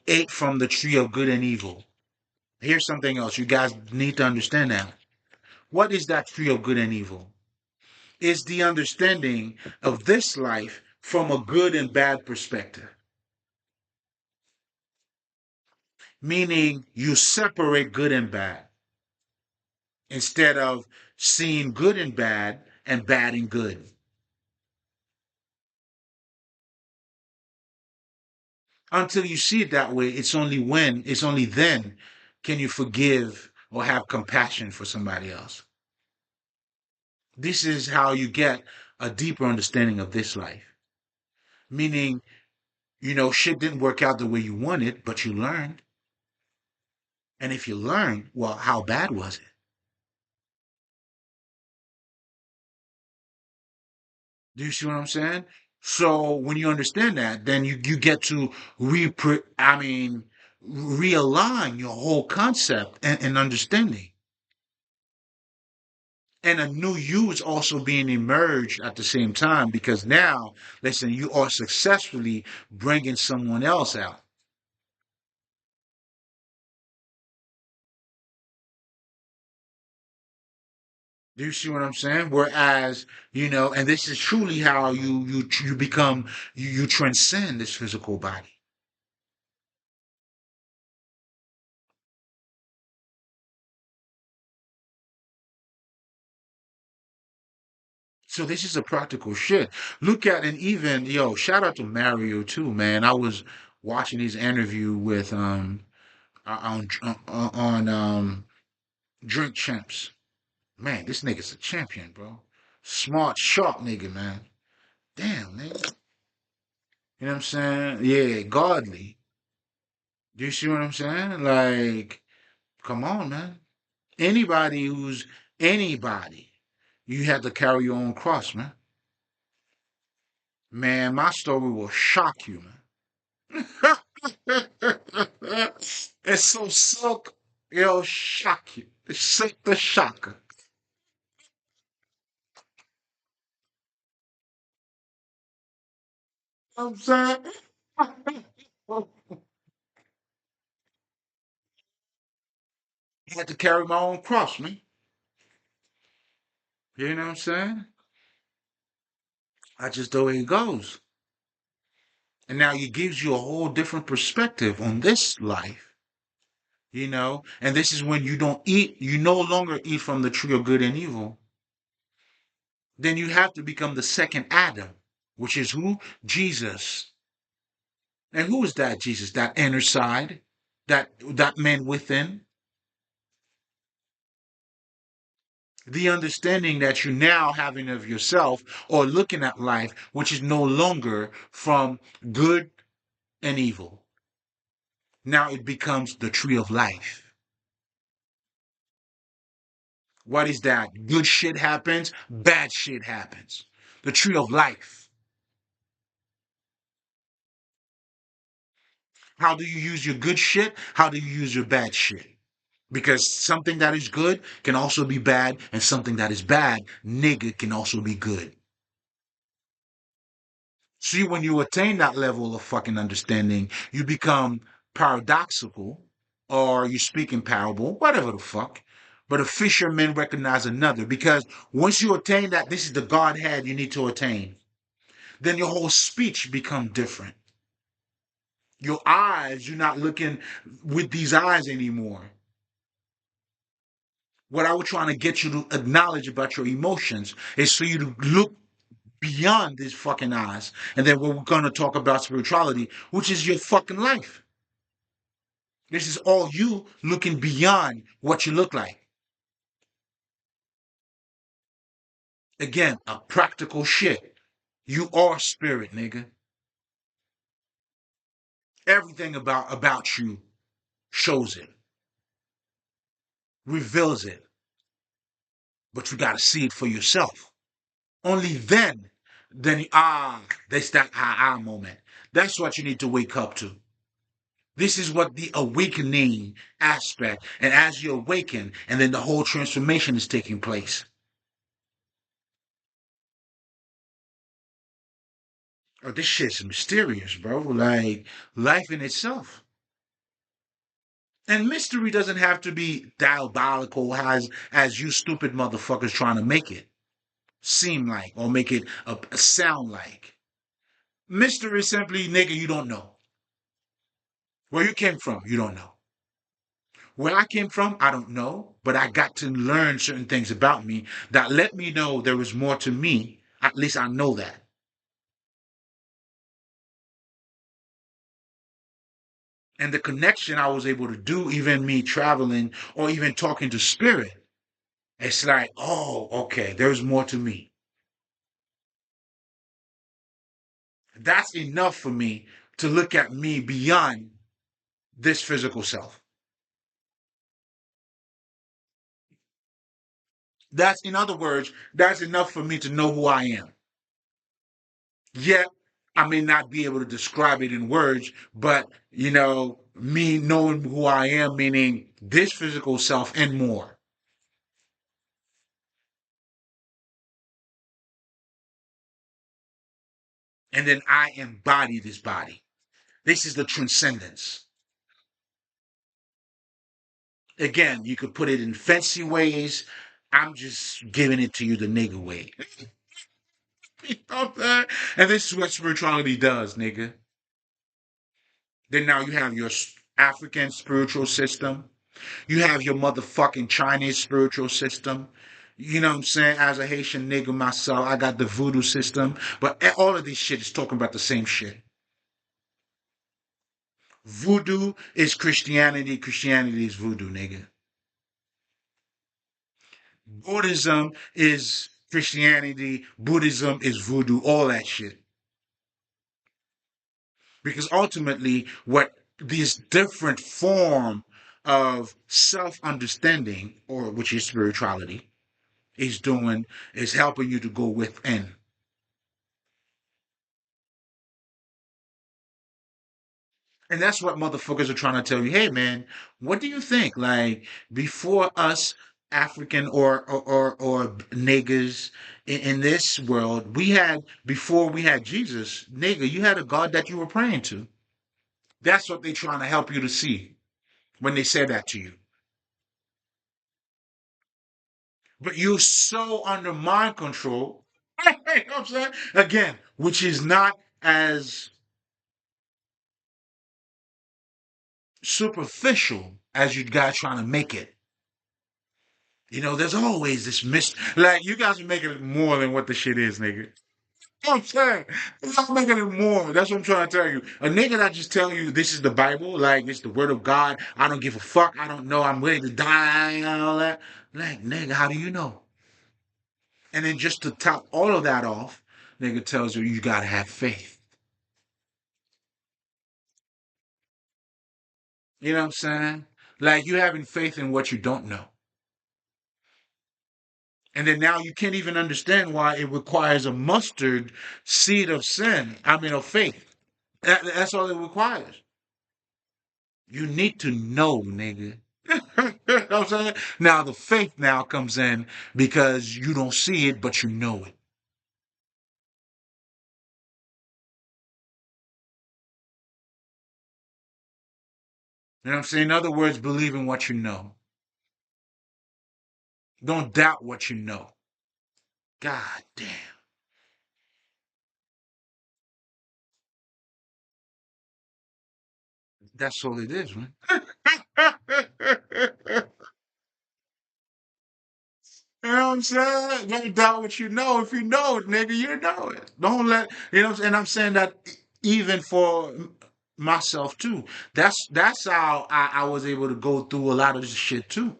ate from the tree of good and evil. Here's something else. You guys need to understand that. What is that tree of good and evil? It's the understanding of this life from a good and bad perspective. Meaning you separate good and bad instead of seeing good and bad and bad and good. Until you see it that way, it's only then can you forgive or have compassion for somebody else. This is how you get a deeper understanding of this life. Meaning, shit didn't work out the way you wanted, but you learned. And if you learned, well, how bad was it? Do you see what I'm saying? So when you understand that, then you get to realign your whole concept and understanding. And a new you is also being emerged at the same time because now, listen, you are successfully bringing someone else out. Do you see what I'm saying? Whereas, and this is truly how you become you transcend this physical body. So this is a practical shit. Look at and even shout out to Mario too, man. I was watching his interview with on Drink Champs. Man, this nigga's a champion, bro. Smart, sharp nigga, man. Damn, nigga. You know what I'm saying? Yeah, godly. Do you see what I'm saying? Like, come on, man. Anybody, you have to carry your own cross, man. Man, my story will shock you, man. It's so silk. It'll shock you. Shake the shocker. I'm saying? I had to carry my own cross, man. You know what I'm saying? That's just the way it goes. And now it gives you a whole different perspective on this life, and this is when you no longer eat from the tree of good and evil. Then you have to become the second Adam, which is who? Jesus. And who is that Jesus? That inner side, that man within. The understanding that you're now having of yourself or looking at life, which is no longer from good and evil. Now it becomes the tree of life. What is that? Good shit happens, bad shit happens. The tree of life. How do you use your good shit? How do you use your bad shit? Because something that is good can also be bad, and something that is bad, nigga, can also be good. See, when you attain that level of fucking understanding, you become paradoxical, or you speak in parable, whatever the fuck. But a fisherman recognize another, because once you attain that, this is the Godhead you need to attain, then your whole speech become different. Your eyes, you're not looking with these eyes anymore. What I was trying to get you to acknowledge about your emotions is for you to look beyond these fucking eyes. And then we're going to talk about spirituality, which is your fucking life. This is all you looking beyond what you look like. Again, a practical shit. You are spirit, nigga. Everything about you shows it, reveals it, but you gotta see it for yourself. Only then that's that moment. That's what you need to wake up to. This is what the awakening aspect, and as you awaken, and then the whole transformation is taking place. Oh, this shit's mysterious, bro. Like life in itself. And mystery doesn't have to be diabolical as you stupid motherfuckers trying to make it seem like, or make it a sound like. Mystery is simply, nigga, you don't know. Where you came from, you don't know. Where I came from, I don't know, but I got to learn certain things about me that let me know there was more to me. At least I know that. And the connection I was able to do, even me traveling or even talking to spirit, it's like, oh, okay, there's more to me. That's enough for me to look at me beyond this physical self. In other words, that's enough for me to know who I am. Yet, I may not be able to describe it in words, but, me knowing who I am, meaning this physical self and more. And then I embody this body. This is the transcendence. Again, you could put it in fancy ways. I'm just giving it to you the nigga way. You know what I'm saying? And this is what spirituality does, nigga. Then now you have your African spiritual system. You have your motherfucking Chinese spiritual system. You know what I'm saying? As a Haitian nigga myself, I got the voodoo system. But all of this shit is talking about the same shit. Voodoo is Christianity. Christianity is voodoo, nigga. Buddhism is Christianity. Buddhism is voodoo. All that shit. Because ultimately, what this different form of self-understanding, or which is spirituality, is doing is helping you to go within. And that's what motherfuckers are trying to tell you. Hey, man, what do you think? Like before us, African or niggers in this world, we had before we had Jesus, nigga, you had a God that you were praying to. That's what they're trying to help you to see when they say that to you. But you're so under mind control. You know what I'm saying? Again, which is not as superficial as you guys trying to make it. You know, there's always this like you guys are making it more than what the shit is, nigga. You know what I'm saying? Y'all making it more. That's what I'm trying to tell you. A nigga that just tell you this is the Bible, like it's the word of God. I don't give a fuck. I don't know. I'm ready to die and all that. Like, nigga, how do you know? And then just to top all of that off, nigga tells you you gotta have faith. You know what I'm saying? Like you having faith in what you don't know. And then now you can't even understand why it requires a mustard seed of sin. I mean, of faith. That's all it requires. You need to know, nigga. You know what I'm saying? Now the faith now comes in because you don't see it, but you know it. You know what I'm saying? In other words, believe in what you know. Don't doubt what you know. God damn. That's all it is, man. You know what I'm saying? Don't doubt what you know. If you know it, nigga, you know it. Don't let you know. And I'm saying that even for myself too. That's how I was able to go through a lot of this shit too.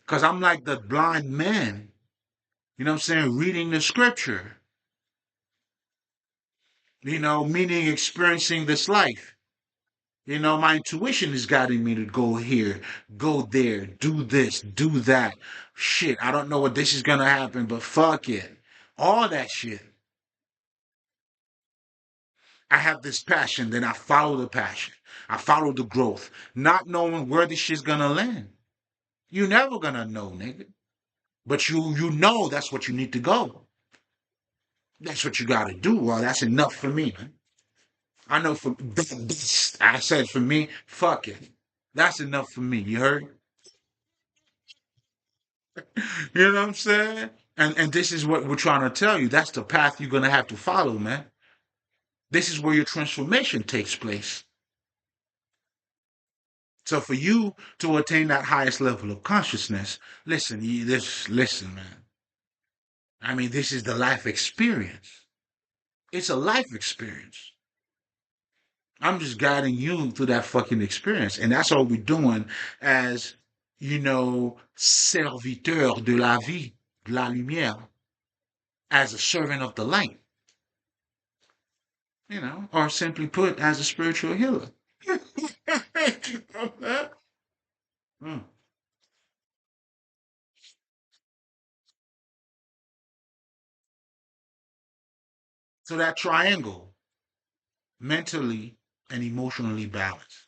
Cause I'm like the blind man. You know what I'm saying? Reading the scripture. You know, meaning experiencing this life. You know, my intuition is guiding me to go here, go there, do this, do that. Shit, I don't know what this is gonna happen, but fuck it. All that shit. I have this passion, then I follow the passion. I follow the growth, not knowing where this shit's gonna land. You never gonna know, nigga. But you know that's what you need to go. That's what you gotta do. Well, that's enough for me, man. I know for I said for me, fuck it. That's enough for me. You heard? You know what I'm saying? And this is what we're trying to tell you. That's the path you're gonna have to follow, man. This is where your transformation takes place. So for you to attain that highest level of consciousness, listen, listen, man. I mean, this is the life experience. It's a life experience. I'm just guiding you through that fucking experience. And that's all we're doing as, serviteur de la vie, de la lumière, as a servant of the light, or simply put, as a spiritual healer. Mm. So that triangle, mentally and emotionally balanced.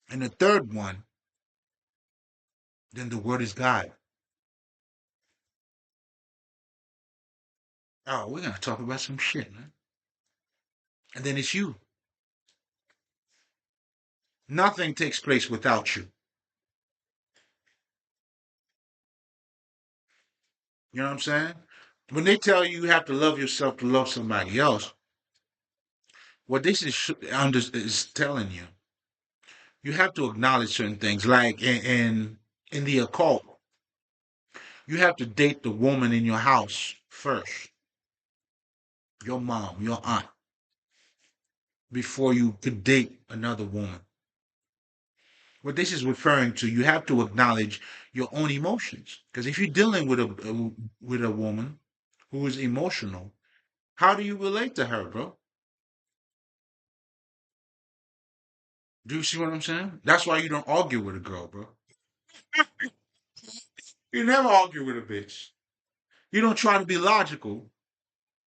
And the third one, then the word is God. Oh, we're gonna talk about some shit, man. And then it's you. Nothing takes place without you. You know what I'm saying? When they tell you you have to love yourself to love somebody else, what this is telling you, you have to acknowledge certain things. Like in the occult, you have to date the woman in your house first, your mom, your aunt, before you could date another woman. What this is referring to, you have to acknowledge your own emotions. Because if you're dealing with a woman who is emotional, how do you relate to her, bro? Do you see what I'm saying? That's why you don't argue with a girl, bro. You never argue with a bitch. You don't try to be logical.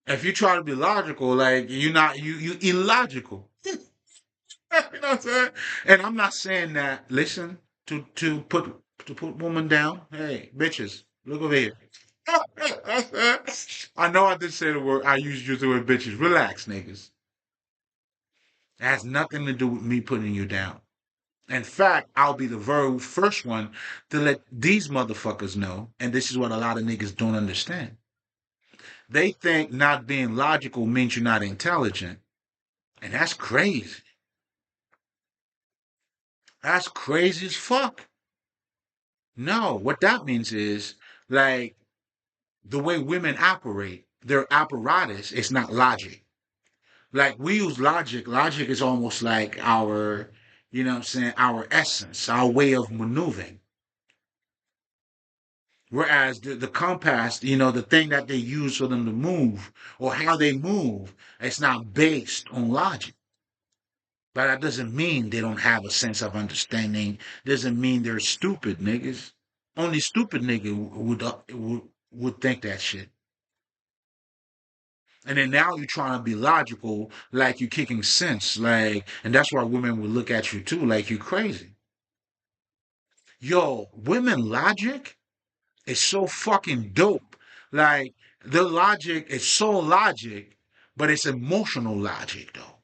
If you try to be logical, like you're not you illogical. You know what I'm saying? And I'm not saying that. Listen, to put women down. Hey, bitches, look over here. I know I did say the word. I used the word bitches. Relax, niggas. It has nothing to do with me putting you down. In fact, I'll be the very first one to let these motherfuckers know, and this is what a lot of niggas don't understand. They think not being logical means you're not intelligent. And that's crazy. That's crazy as fuck. No, what that means is like the way women operate, their apparatus is not logic. Like we use logic. Logic is almost like our, you know what I'm saying, our essence, our way of maneuvering. Whereas the compass, the thing that they use for them to move or how they move, it's not based on logic. But that doesn't mean they don't have a sense of understanding. Doesn't mean they're stupid niggas. Only stupid nigga would think that shit. And then now you're trying to be logical, like you're kicking sense, like, and that's why women would look at you too, like you crazy. Yo, women logic is so fucking dope. Like the logic is so logic, but it's emotional logic though.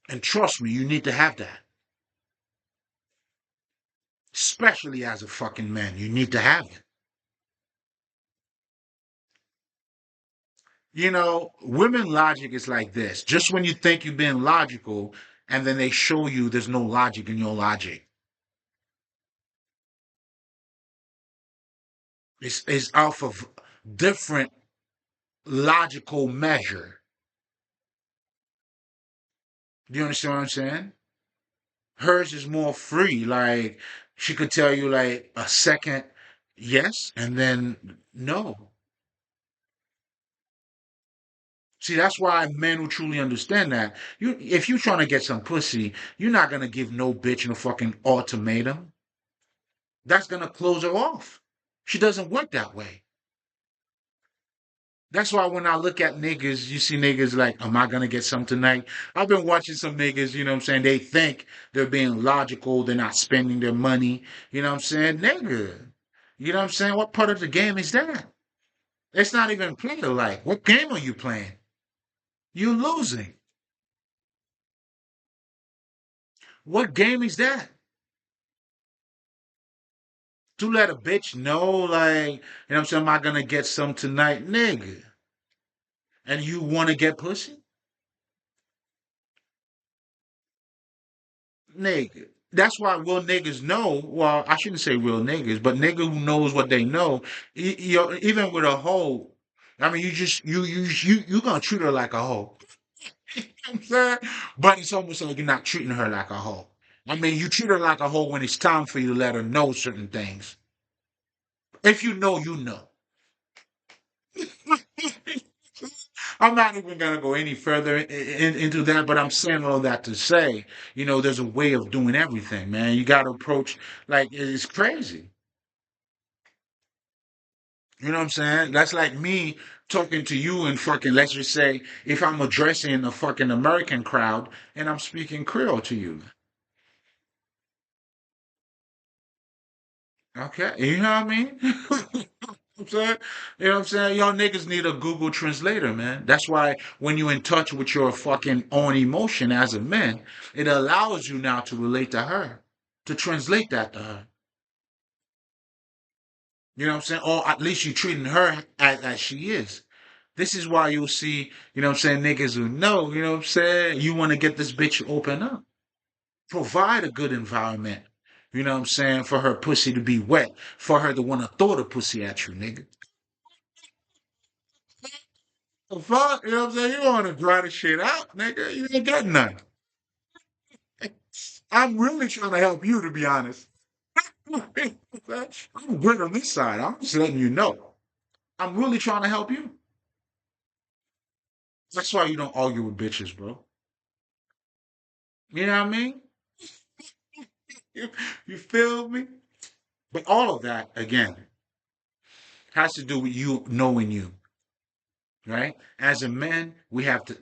And trust me, you need to have that. Especially as a fucking man, you need to have it. Women logic is like this. Just when you think you're being logical, and then they show you there's no logic in your logic. It's off of different logical measure. Do you understand what I'm saying? Hers is more free. Like she could tell you like a second yes and then no. See, that's why men who truly understand that if you're trying to get some pussy, you're not gonna give no bitch no fucking ultimatum. That's gonna close her off. She doesn't work that way. That's why when I look at niggas, you see niggas like, am I gonna get some tonight? I've been watching some niggas, you know what I'm saying? They think they're being logical, they're not spending their money, you know what I'm saying? Nigga, you know what I'm saying? What part of the game is that? It's not even player like. What game are you playing? You losing. What game is that? To let a bitch know, like, you know what I'm saying? Am I gonna get some tonight, nigga? And you wanna get pussy? Nigga. That's why real niggas know. Well, I shouldn't say real niggas, but nigga who knows what they know. Even with a hoe, I mean, you gonna treat her like a hoe. You know what I'm saying? But it's almost like you're not treating her like a hoe. I mean, you treat her like a hoe when it's time for you to let her know certain things. If you know, you know. I'm not even gonna go any further into that, but I'm saying all that to say, there's a way of doing everything, man. You got to approach like it's crazy. You know what I'm saying? That's like me talking to you and fucking, let's just say, if I'm addressing a fucking American crowd and I'm speaking Creole to you. Okay, you know what I mean? I'm saying? You know what I'm saying? Y'all niggas need a Google translator, man. That's why when you're in touch with your fucking own emotion as a man, it allows you now to relate to her, to translate that to her. You know what I'm saying? Or at least you're treating her as she is. This is why you'll see, you know what I'm saying, niggas who know, you know what I'm saying? You want to get this bitch open up. Provide a good environment. You know what I'm saying? For her pussy to be wet. For her to want to throw the pussy at you, nigga. The fuck? You know what I'm saying? You don't want to dry the shit out, nigga. You ain't getting none. I'm really trying to help you, to be honest. I'm good on this side. I'm just letting you know. I'm really trying to help you. That's why you don't argue with bitches, bro. You know what I mean? You, you feel me? But all of that, again, has to do with you knowing you. right? As a man, we have to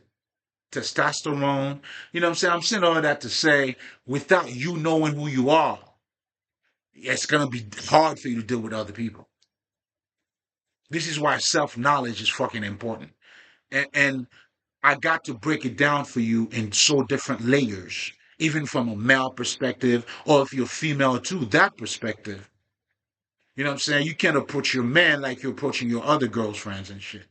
testosterone. You know what I'm saying? I'm saying all of that to say, without you knowing who you are, it's gonna be hard for you to deal with other people. This is why self knowledge is fucking important. And I got to break it down for you in so different layers, even from a male perspective, or if you're female too, that perspective. You know what I'm saying? You can't approach your man like you're approaching your other girlfriends and shit.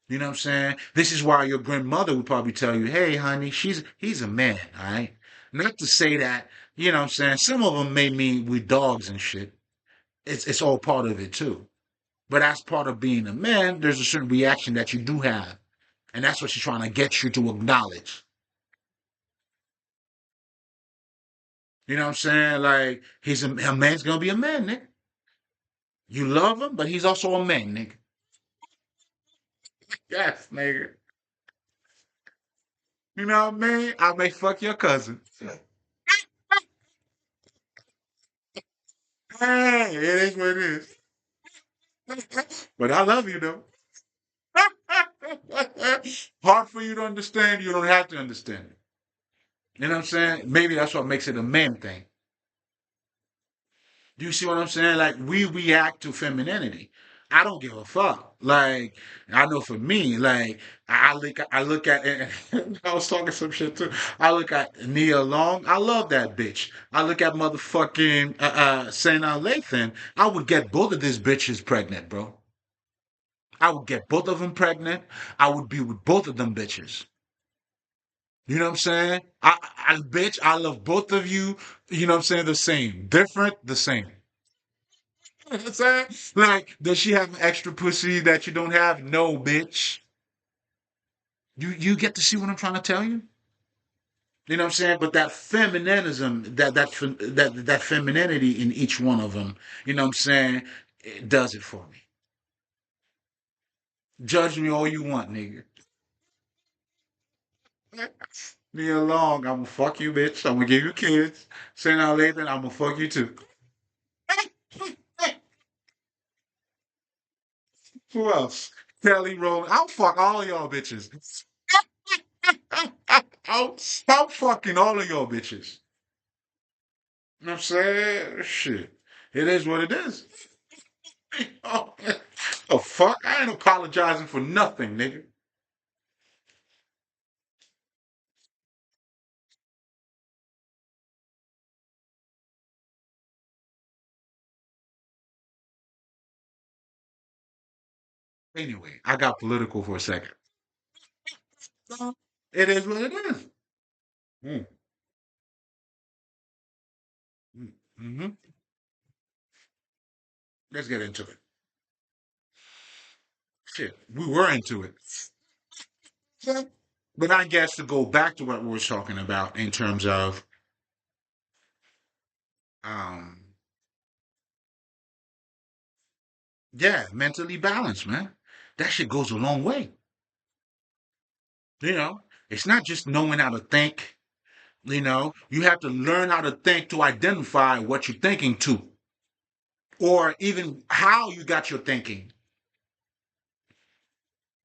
You know what I'm saying? This is why your grandmother would probably tell you, hey, honey, he's a man, all right? Not to say that, you know what I'm saying? Some of them may mean we dogs and shit. It's all part of it too. But as part of being a man, there's a certain reaction that you do have. And that's what she's trying to get you to acknowledge. You know what I'm saying? Like, a man's gonna be a man, nigga. You love him, but he's also a man, nigga. Yes, nigga. You know what I mean? I may fuck your cousin. Hey, it is what it is. But I love you though. Hard for you to understand, you don't have to understand it. You know what I'm saying? Maybe that's what makes it a man thing. Do you see what I'm saying? Like we react to femininity. I don't give a fuck. Like I know for me, like I look at and I was talking some shit too. I look at Nia Long. I love that bitch. I look at motherfucking Saint Lathan. I would get both of these bitches pregnant, bro. I would get both of them pregnant. I would be with both of them bitches. You know what I'm saying? Bitch, I love both of you. You know what I'm saying? The same. Different, the same. You know what I'm saying? Like, does she have extra pussy that you don't have? No, bitch. You get to see what I'm trying to tell you? You know what I'm saying? But that feminism, that femininity in each one of them, you know what I'm saying? It does it for me. Judge me all you want, nigga. Me along, I'm gonna fuck you, bitch. I'm gonna give you kids. Sooner or later, I'm gonna fuck you too. Who else? Kelly Rowland. I'll fuck all of y'all bitches. I'll fucking all of y'all bitches. You know what I'm saying? Shit. It is what it is. Oh, fuck. I ain't apologizing for nothing, nigga. Anyway, I got political for a second. It is what it is. Mm, mm-hmm. Let's get into it. Shit, we were into it. Yeah. But I guess to go back to what we were talking about in terms of um yeah, mentally balanced, man. That shit goes a long way. You know, it's not just knowing how to think. You have to learn how to think to identify what you're thinking to, or even how you got your thinking.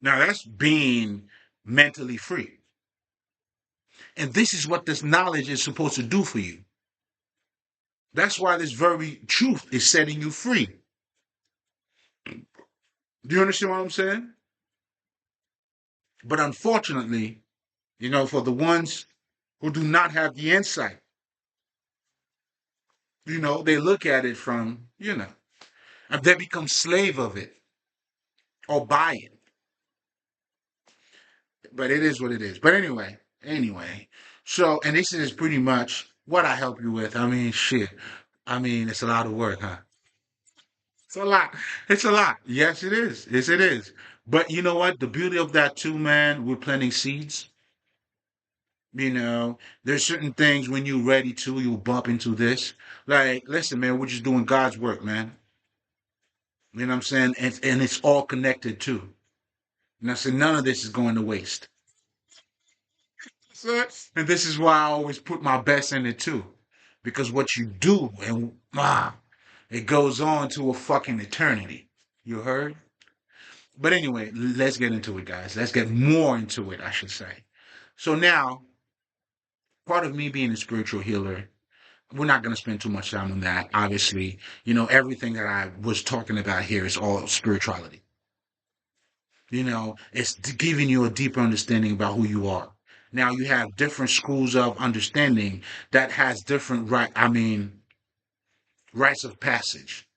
Now, that's being mentally free. And this is what this knowledge is supposed to do for you. That's why this very truth is setting you free. Do you understand what I'm saying? But unfortunately, for the ones who do not have the insight, they look at it from, and they become slave of it or buy it. But it is what it is. But anyway. So, and this is pretty much what I help you with. I mean, shit. I mean, it's a lot of work, huh? It's a lot. It's a lot. Yes, it is. Yes, it is. But you know what? The beauty of that too, man, we're planting seeds. There's certain things when you're ready to, you'll bump into this. Like, listen, man, we're just doing God's work, man. You know what I'm saying? And it's all connected too. And I said, none of this is going to waste. And this is why I always put my best in it too. Because what you do, it goes on to a fucking eternity. You heard? But anyway, let's get into it, guys. Let's get more into it, I should say. So now, part of me being a spiritual healer, we're not going to spend too much time on that. Obviously, everything that I was talking about here is all spirituality. It's giving you a deeper understanding about who you are. Now you have different schools of understanding that has different rites of passage.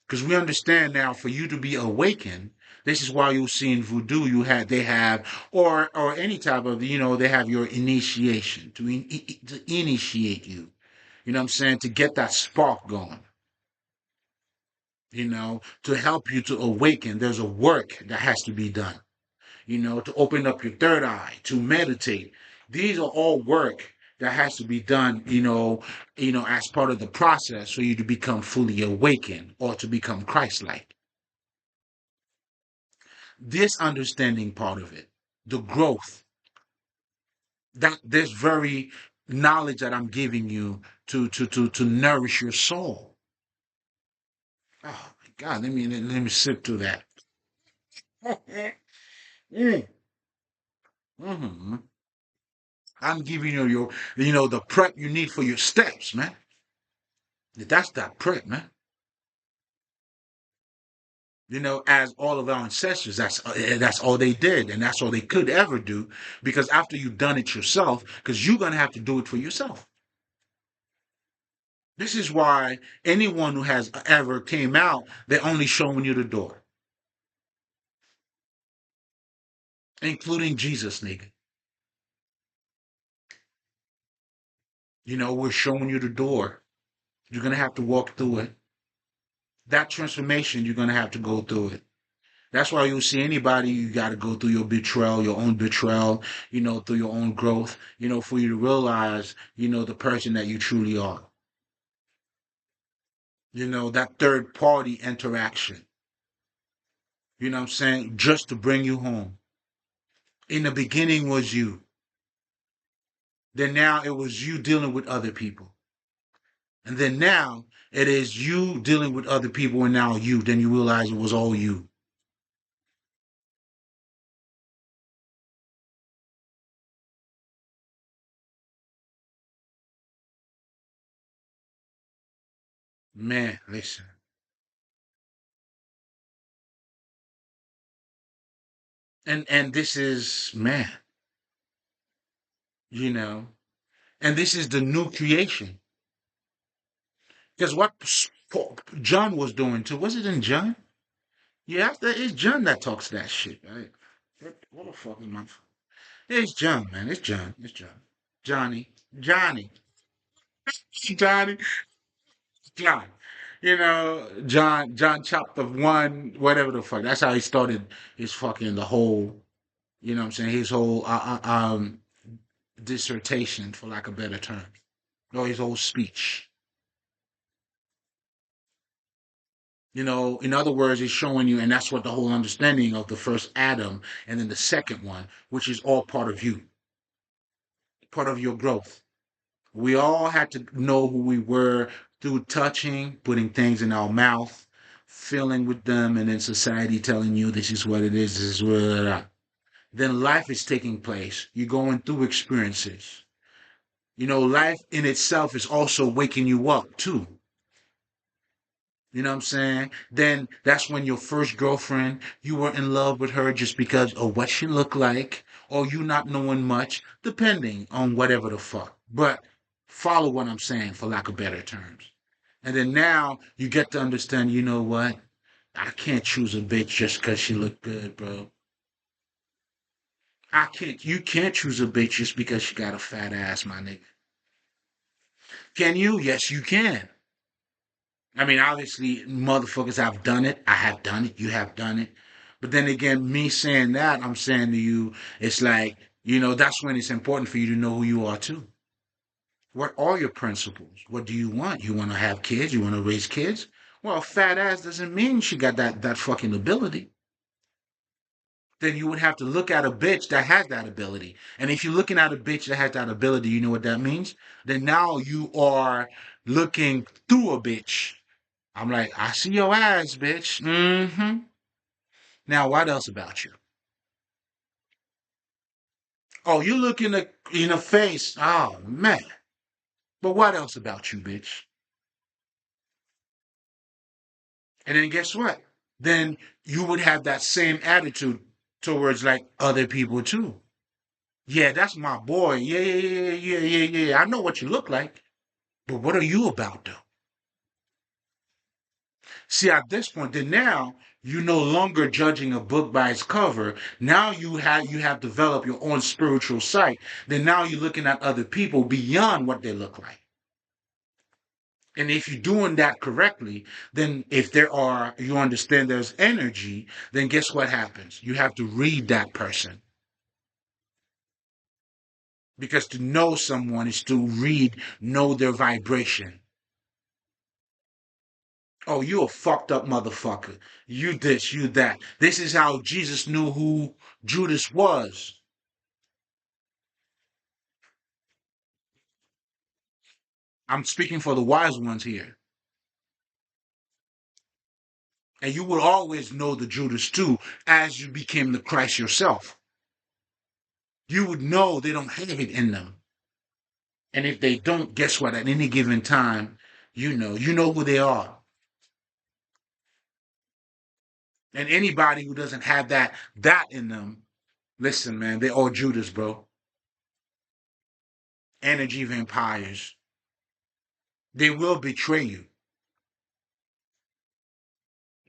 Because we understand now for you to be awakened, this is why you'll see in voodoo they have or any type of they have your initiation to initiate you. You know what I'm saying? To get that spark going. To help you to awaken. There's a work that has to be done. To open up your third eye, to meditate. These are all work that has to be done, as part of the process for you to become fully awakened or to become Christ-like. This understanding part of it, the growth, that this very knowledge that I'm giving you to nourish your soul. Oh my God, let me sip through that. Mm. Mhm. I'm giving you the prep you need for your steps, man. That's that prep, man. As all of our ancestors, that's all they did, and that's all they could ever do. Because after you've done it yourself, because you're gonna have to do it for yourself. This is why anyone who has ever came out, they're only showing you the door, including Jesus, nigga. We're showing you the door. You're gonna have to walk through it. That transformation, you're gonna have to go through it. That's why you'll see anybody, you got to go through your own betrayal, through your own growth, for you to realize, the person that you truly are. That third party interaction, what I'm saying? Just to bring you home. In the beginning was you. Then now it was you dealing with other people. And then now it is you dealing with other people and now you. Then you realize it was all you. Man, listen. And this is man, you know. And this is the new creation. Because what John was doing too, was it in John? Yeah, it's John that talks that shit, right? What the fuck is my phone? It's John, man. It's John. It's John. Johnny. Johnny. Johnny. John. John chapter 1, whatever the fuck. That's how he started his fucking the whole, what I'm saying, his whole dissertation, for lack of better term. Or his whole speech. In other words, he's showing you, and that's what the whole understanding of the first Adam and then the second one, which is all part of you, part of your growth. We all had to know who we were through touching, putting things in our mouth, feeling with them, and then society telling you this is what it is, this is what it is. Then life is taking place. You're going through experiences. Life in itself is also waking you up too. You know what I'm saying? Then that's when your first girlfriend, you were in love with her just because of what she looked like, or you not knowing much, depending on whatever the fuck. But follow what I'm saying, for lack of better terms. And then now you get to understand, you know what? I can't choose a bitch just because she look good, bro. You can't choose a bitch just because she got a fat ass, my nigga. Can you? Yes, you can. I mean, obviously, motherfuckers have done it. I have done it. You have done it. But then again, me saying that, I'm saying to you, it's like, that's when it's important for you to know who you are too. What are your principles? What do you want? You want to have kids? You want to raise kids? Well, fat ass doesn't mean she got that fucking ability. Then you would have to look at a bitch that has that ability. And if you're looking at a bitch that has that ability, you know what that means? Then now you are looking through a bitch. I'm like, I see your ass, bitch. Mm-hmm. Now, what else about you? Oh, you look in the face. Oh man. But what else about you, bitch? And then guess what? Then you would have that same attitude towards like other people too. Yeah, that's my boy. Yeah, yeah, yeah, yeah, yeah, yeah, yeah. I know what you look like, but what are you about though? See, at this point, then now you're no longer judging a book by its cover. Now you have developed your own spiritual sight. Then now you're looking at other people beyond what they look like. And if you're doing that correctly, then if you understand there's energy, then guess what happens? You have to read that person. Because to know someone is to know their vibration. Oh, you a fucked up motherfucker. You this, you that. This is how Jesus knew who Judas was. I'm speaking for the wise ones here. And you will always know the Judas too as you became the Christ yourself. You would know they don't have it in them. And if they don't, guess what? At any given time, you know who they are. And anybody who doesn't have that in them, listen, man, they're all Judas, bro. Energy vampires. They will betray you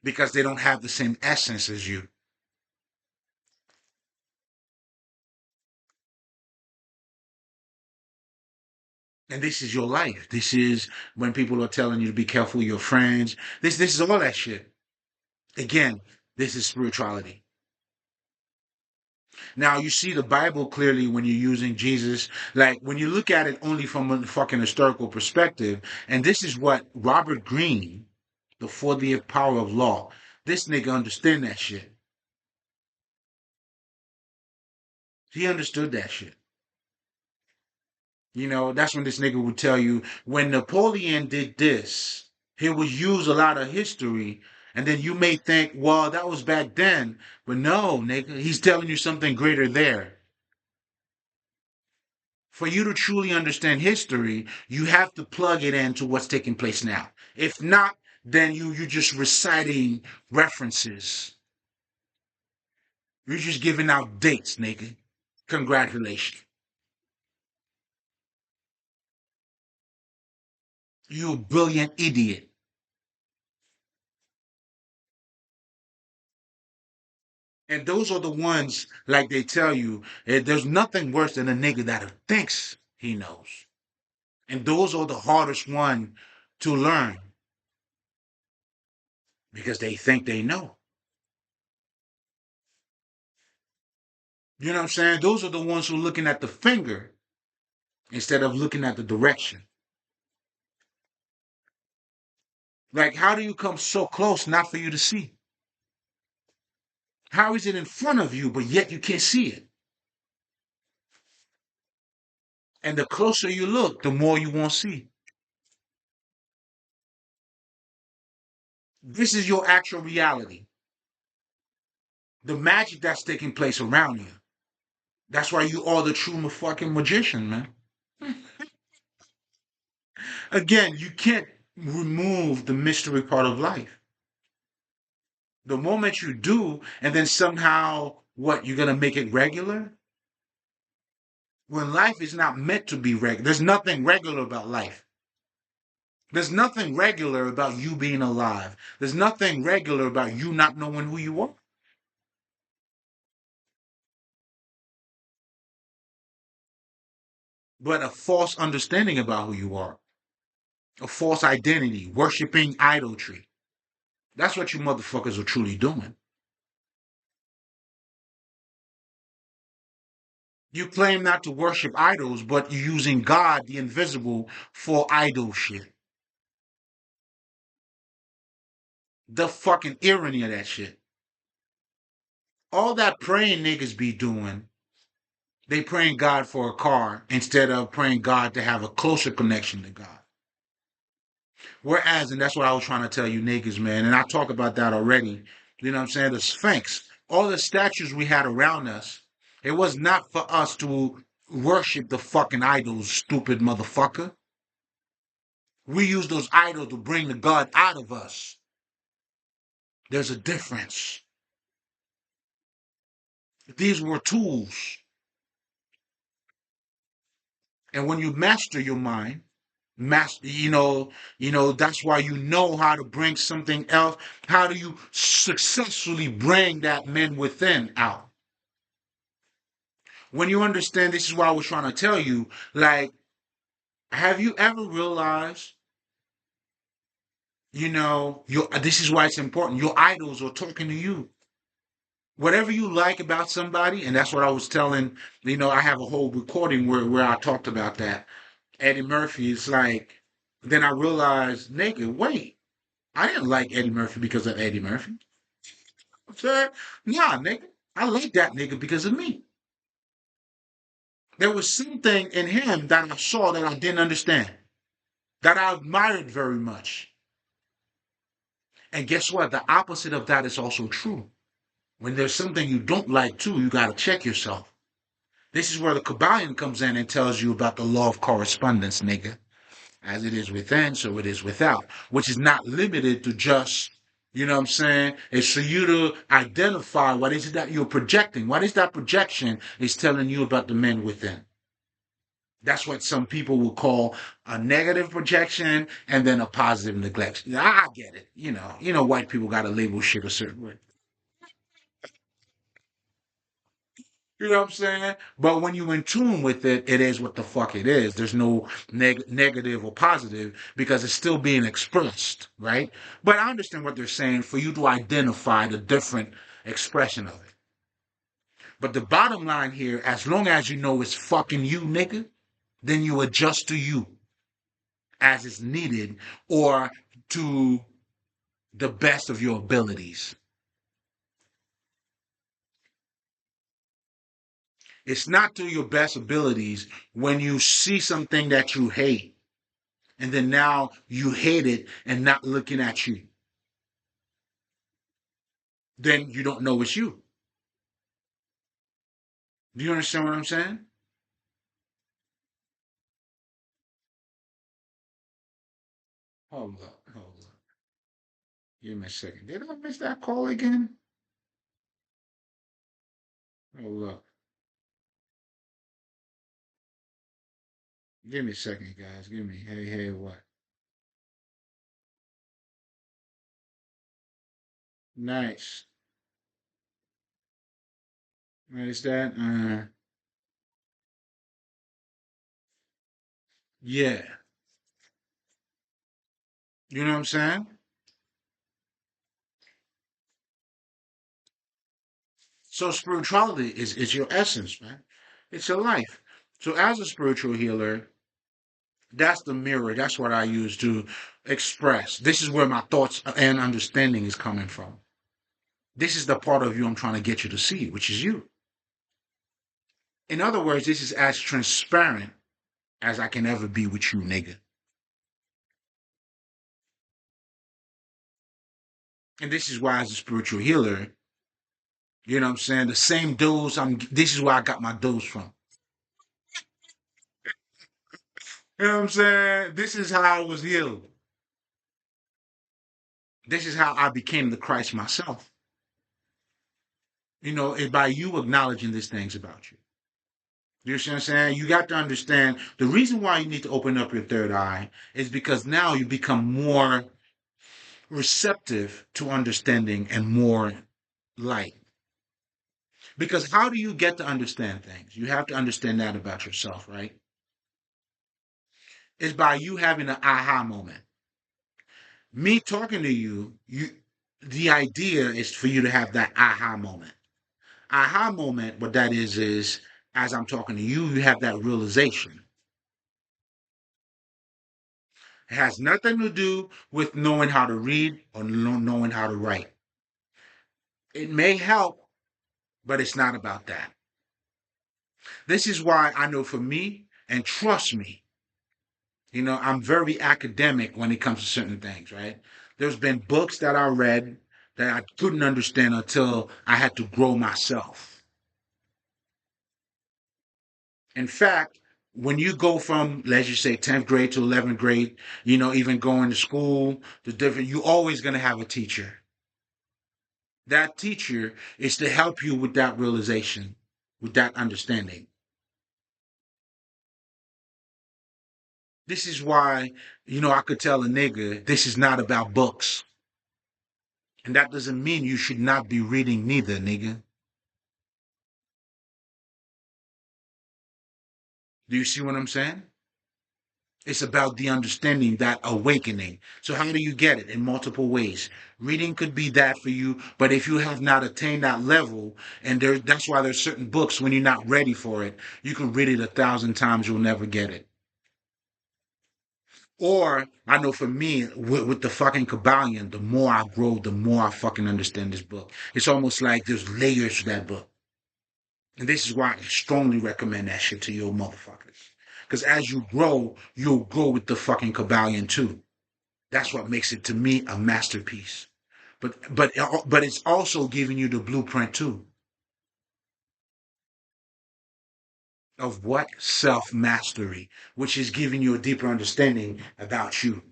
because they don't have the same essence as you. And this is your life. This is when people are telling you to be careful of your friends. This is all that shit. Again, this is spirituality. Now you see the Bible clearly when you're using Jesus. Like when you look at it only from a fucking historical perspective, and this is what Robert Greene, the 40th power of law, this nigga understand that shit. He understood that shit. That's when this nigga would tell you when Napoleon did this, he would use a lot of history, and then you may think, well, that was back then. But no, nigga, he's telling you something greater there. For you to truly understand history, you have to plug it into what's taking place now. If not, then you're just reciting references. You're just giving out dates, nigga. Congratulations. You a brilliant idiot. And those are the ones, like they tell you, there's nothing worse than a nigga that thinks he knows. And those are the hardest one to learn because they think they know. You know what I'm saying? Those are the ones who are looking at the finger instead of looking at the direction. Like, how do you come so close not for you to see? How is it in front of you, but yet you can't see it? And the closer you look, the more you won't see. This is your actual reality. The magic that's taking place around you. That's why you are the true fucking magician, man. Again, you can't remove the mystery part of life. The moment you do, and then somehow, what, you're going to make it regular? When life is not meant to be regular, there's nothing regular about life. There's nothing regular about you being alive. There's nothing regular about you not knowing who you are. But a false understanding about who you are, a false identity, worshiping idolatry. That's what you motherfuckers are truly doing. You claim not to worship idols, but you're using God, the invisible, for idol shit. The fucking irony of that shit. All that praying niggas be doing, they praying God for a car instead of praying God to have a closer connection to God. Whereas, and that's what I was trying to tell you niggas, man, and I talk about that already. You know what I'm saying? The Sphinx, all the statues we had around us, it was not for us to worship the fucking idols, stupid motherfucker. We use those idols to bring the God out of us. There's a difference. These were tools. And when you master your mind, master, that's why you know how to bring something else. How do you successfully bring that man within out? When you understand, this is what I was trying to tell you. Like, have you ever realized, this is why it's important. Your idols are talking to you. Whatever you like about somebody, and that's what I was telling, I have a whole recording where I talked about that. Eddie Murphy, it's like, then I realized, nigga, wait, I didn't like Eddie Murphy because of Eddie Murphy. Sir, nah, nigga, I like that nigga because of me. There was something in him that I saw that I didn't understand, that I admired very much. And guess what? The opposite of that is also true. When there's something you don't like too, you got to check yourself. This is where the Kabbalion comes in and tells you about the law of correspondence, nigga. As it is within, so it is without, which is not limited to just, you know what I'm saying? It's for you to identify what is it that you're projecting. What is that projection is telling you about the men within. That's what some people will call a negative projection and then a positive neglect. I get it. White people got to label shit a certain way. You know what I'm saying? But when you in tune with it, it is what the fuck it is. There's no negative or positive because it's still being expressed, right? But I understand what they're saying for you to identify the different expression of it. But the bottom line here, as long as you know it's fucking you, nigga, then you adjust to you as is needed or to the best of your abilities. It's not to your best abilities when you see something that you hate and then now you hate it and not looking at you. Then you don't know it's you. Do you understand what I'm saying? Hold up, hold up. Give me a second. Did I miss that call again? Hold up. Give me a second, guys. Give me. Hey, hey, what? Nice. What is that? Yeah. You know what I'm saying? So spirituality is your essence, man. It's your life. So as a spiritual healer, that's the mirror. That's what I use to express. This is where my thoughts and understanding is coming from. This is the part of you I'm trying to get you to see, which is you. In other words, this is as transparent as I can ever be with you, nigga. And this is why, as a spiritual healer, you know what I'm saying? The same dose. This is where I got my dose from. You know what I'm saying? This is how I was healed. This is how I became the Christ myself. By you acknowledging these things about you. You see what I'm saying? You got to understand the reason why you need to open up your third eye is because now you become more receptive to understanding and more light. Because how do you get to understand things? You have to understand that about yourself, right? It's by you having an aha moment. Me talking to you, the idea is for you to have that aha moment. Aha moment, what that is as I'm talking to you, you have that realization. It has nothing to do with knowing how to read or knowing how to write. It may help, but it's not about that. This is why I know for me, and trust me, I'm very academic when it comes to certain things, right? There's been books that I read that I couldn't understand until I had to grow myself. In fact, when you go from, let's just say, 10th grade to 11th grade, even going to school, you're always going to have a teacher. That teacher is to help you with that realization, with that understanding. This is why, I could tell a nigga, this is not about books. And that doesn't mean you should not be reading neither, nigga. Do you see what I'm saying? It's about the understanding, that awakening. So how do you get it? In multiple ways. Reading could be that for you, but if you have not attained that level, and that's why there's certain books when you're not ready for it, you can read it 1,000 times, you'll never get it. Or I know for me, with the fucking Kabbalion, the more I grow, the more I fucking understand this book. It's almost like there's layers to that book. And this is why I strongly recommend that shit to your motherfuckers. Because as you grow, you'll grow with the fucking Kabbalion too. That's what makes it, to me, a masterpiece. But it's also giving you the blueprint too of what self mastery, which is giving you a deeper understanding about you.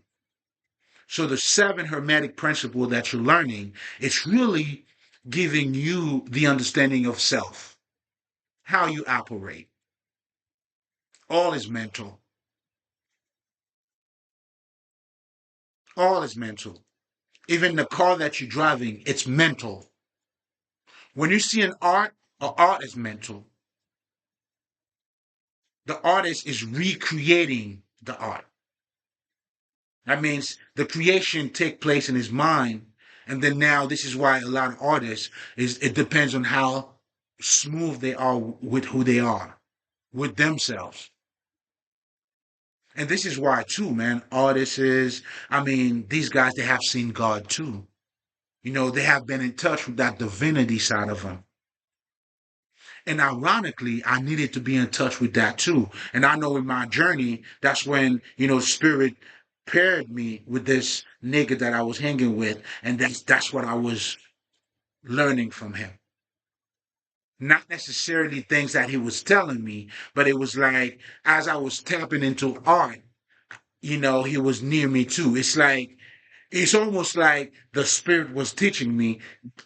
So the seven hermetic principle that you're learning, it's really giving you the understanding of self, how you operate. All is mental. All is mental. Even the car that you're driving, it's mental. When you see art is mental. The artist is recreating the art. That means the creation take place in his mind. And then now this is why a lot of artists it depends on how smooth they are with who they are, with themselves. And this is why too, man, artists these guys, they have seen God too. They have been in touch with that divinity side of them. And ironically, I needed to be in touch with that too. And I know in my journey, that's when, Spirit paired me with this nigga that I was hanging with. And that's what I was learning from him. Not necessarily things that he was telling me, but it was like, as I was tapping into art, he was near me too. It's almost like the Spirit was teaching me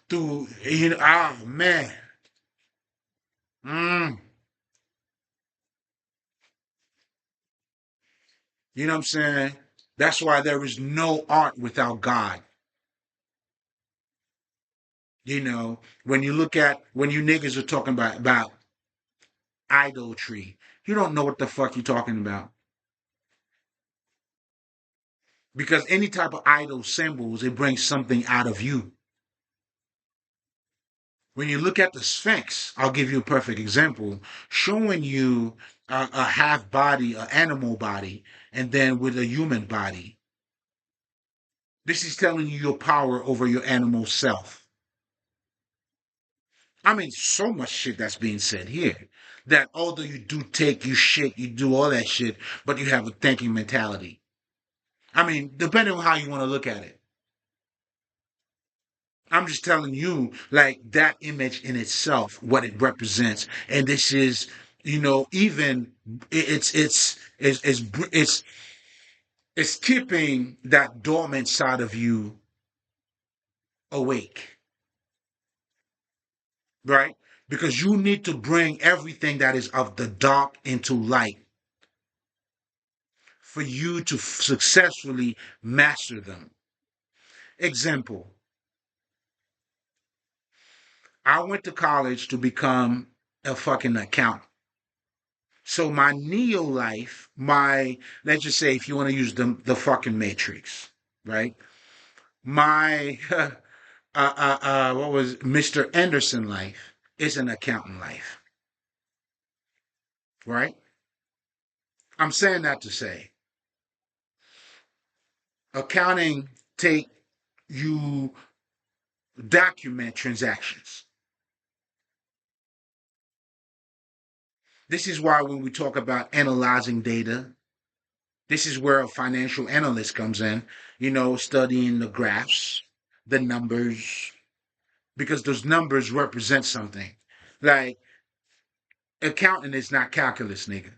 through, oh man. Mm. You know what I'm saying? That's why there is no art without God. When you niggas are talking about idolatry, you don't know what the fuck you're talking about. Because any type of idol symbols, it brings something out of you. When you look at the Sphinx, I'll give you a perfect example, showing you a half body, an animal body, and then with a human body. This is telling you your power over your animal self. So much shit that's being said here. That although you do take, you shit, you do all that shit, but you have a thinking mentality. Depending on how you want to look at it. I'm just telling you, like, that image in itself, what it represents. And this is, even it's keeping that dormant side of you awake, right? Because you need to bring everything that is of the dark into light for you to successfully master them. Example, I went to college to become a fucking accountant. So my neo life, let's just say, if you want to use the fucking matrix, right? My, what was Mr. Anderson life is an accountant life, right? I'm saying that to say, accounting take you document transactions. This is why when we talk about analyzing data, this is where a financial analyst comes in, studying the graphs, the numbers, because those numbers represent something. Like accounting is not calculus, nigga.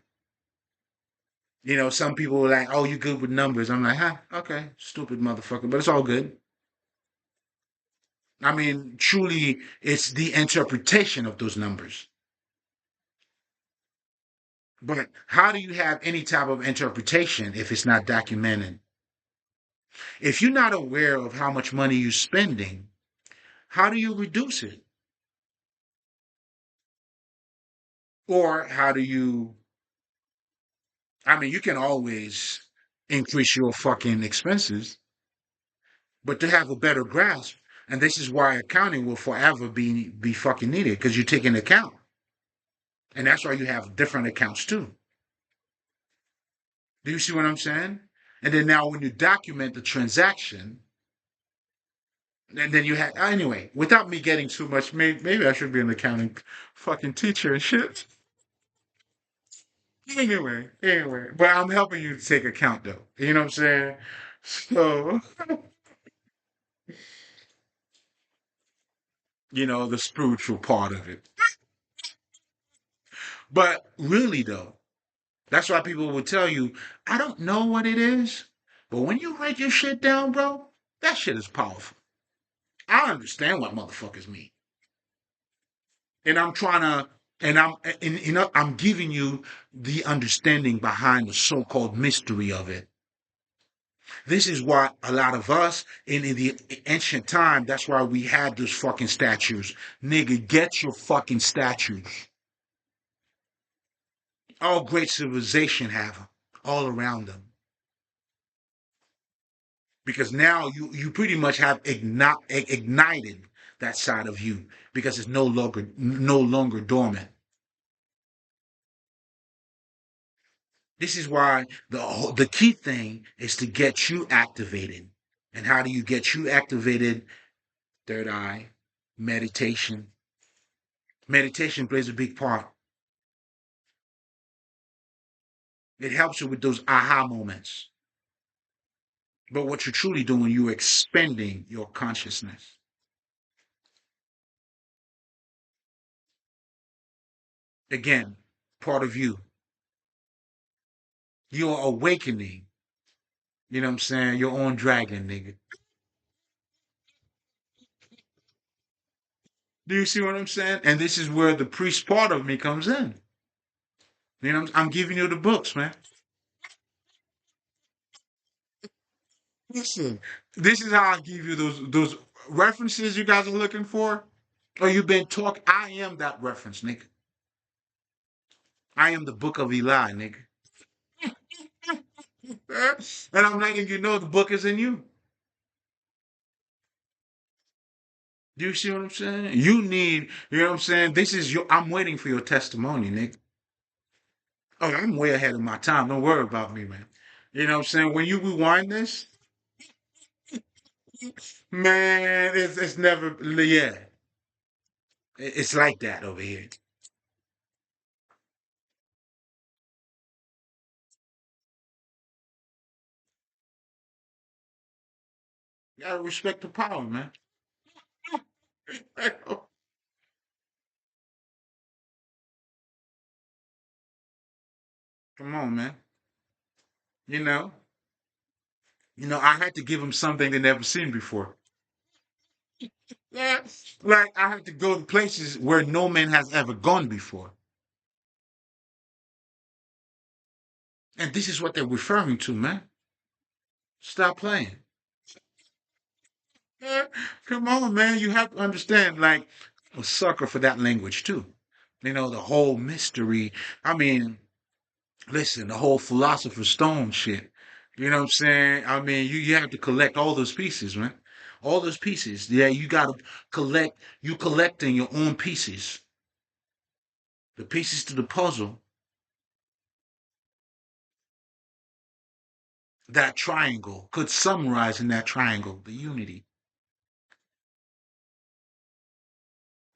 Some people were like, "Oh, you good with numbers?" I'm like, "Huh, okay, stupid motherfucker," but it's all good. I mean, truly, it's the interpretation of those numbers. But how do you have any type of interpretation if it's not documented? If you're not aware of how much money you're spending, how do you reduce it? Or how do you, I mean, you can always increase your fucking expenses, but to have a better grasp, and this is why accounting will forever be fucking needed because you take into account. And that's why you have different accounts too. Do you see what I'm saying? And then now when you document the transaction, and then you have, anyway, without me getting too much, maybe I should be an accounting fucking teacher and shit. Anyway, but I'm helping you to take account though. You know what I'm saying? So, the spiritual part of it. But really though, that's why people will tell you, I don't know what it is, but when you write your shit down, bro, that shit is powerful. I understand what motherfuckers mean. And I'm trying to, I'm giving you the understanding behind the so-called mystery of it. This is why a lot of us in the ancient time, that's why we had those fucking statues. Nigga, get your fucking statues. All great civilization have them all around them. Because now you pretty much have ignited that side of you because it's no longer dormant. This is why the key thing is to get you activated. And how do you get you activated? Third eye, meditation. Meditation plays a big part. It helps you with those aha moments. But what you're truly doing, you're expanding your consciousness. Again, part of you. You're awakening. You know what I'm saying? Your own dragon, nigga. Do you see what I'm saying? And this is where the priest part of me comes in. I'm giving you the books, man. Listen, this is how I give you those references you guys are looking for. Or you've been talk. I am that reference, nigga. I am the book of Eli, nigga. And I'm letting you know the book is in you. Do you see what I'm saying? You know what I'm saying? I'm waiting for your testimony, nigga. Oh, I'm way ahead of my time. Don't worry about me, man. You know what I'm saying? When you rewind this, man, it's never, yeah. It's like that over here. You gotta respect the power, man. Come on, man. You know, I had to give them something they never seen before. Yeah. Like I had to go to places where no man has ever gone before. And this is what they're referring to, man. Stop playing. Yeah. Come on, man. You have to understand, like, I'm a sucker for that language too. The whole mystery. I mean, listen, the whole philosopher's stone shit. You know what I'm saying? I mean, you have to collect all those pieces, man. All those pieces. Yeah, you gotta you collecting your own pieces. The pieces to the puzzle, that triangle could summarize in that triangle, the unity.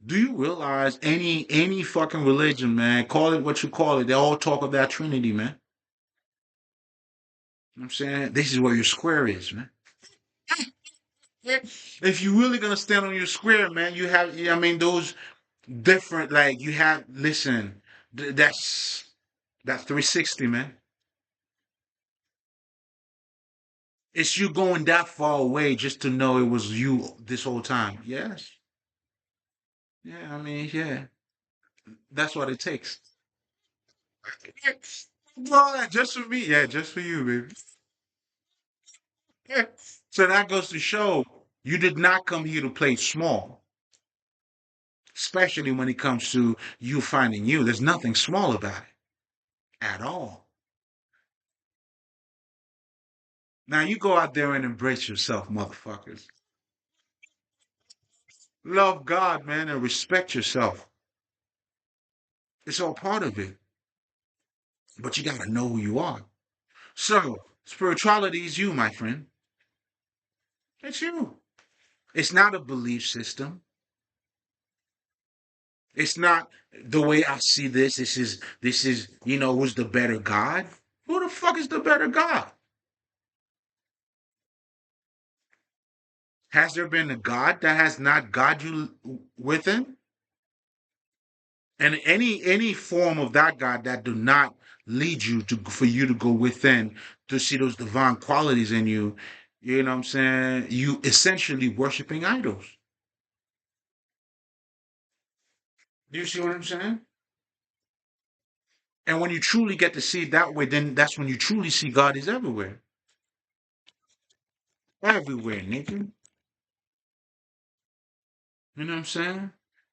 Do you realize any fucking religion, man, call it what you call it, they all talk of that Trinity, man. You know what I'm saying? This is where your square is, man. If you really gonna stand on your square, man, you have. I mean, those different. Like you have. Listen, that's 360, man. It's you going that far away just to know it was you this whole time. Yes. Yeah. I mean, yeah. That's what it takes. Well, just for me. Yeah, just for you, baby. So that goes to show you did not come here to play small, especially when it comes to you finding you. There's nothing small about it at all. Now you go out there and embrace yourself, motherfuckers. Love God, man, and respect yourself. It's all part of it. But you gotta know who you are. So, spirituality is you, my friend. It's you. It's not a belief system. It's not the way I see this. This is, who's the better God? Who the fuck is the better God? Has there been a God that has not God you within? And any form of that God that do not lead you to for you to go within to see those divine qualities in you, you know what I'm saying? You essentially worshiping idols. Do you see what I'm saying? And when you truly get to see it that way, then that's when you truly see God is everywhere. Everywhere, nigga. You know what I'm saying?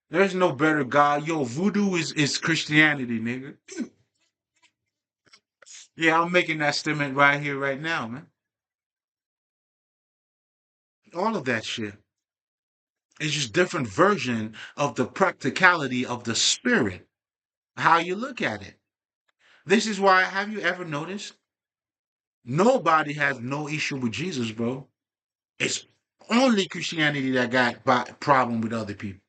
There's no better God. Yo, voodoo is Christianity, nigga. Yeah, I'm making that statement right here, right now, man. All of that shit. It's just different version of the practicality of the spirit, how you look at it. This is why, have you ever noticed? Nobody has no issue with Jesus, bro. It's only Christianity that got problem with other people.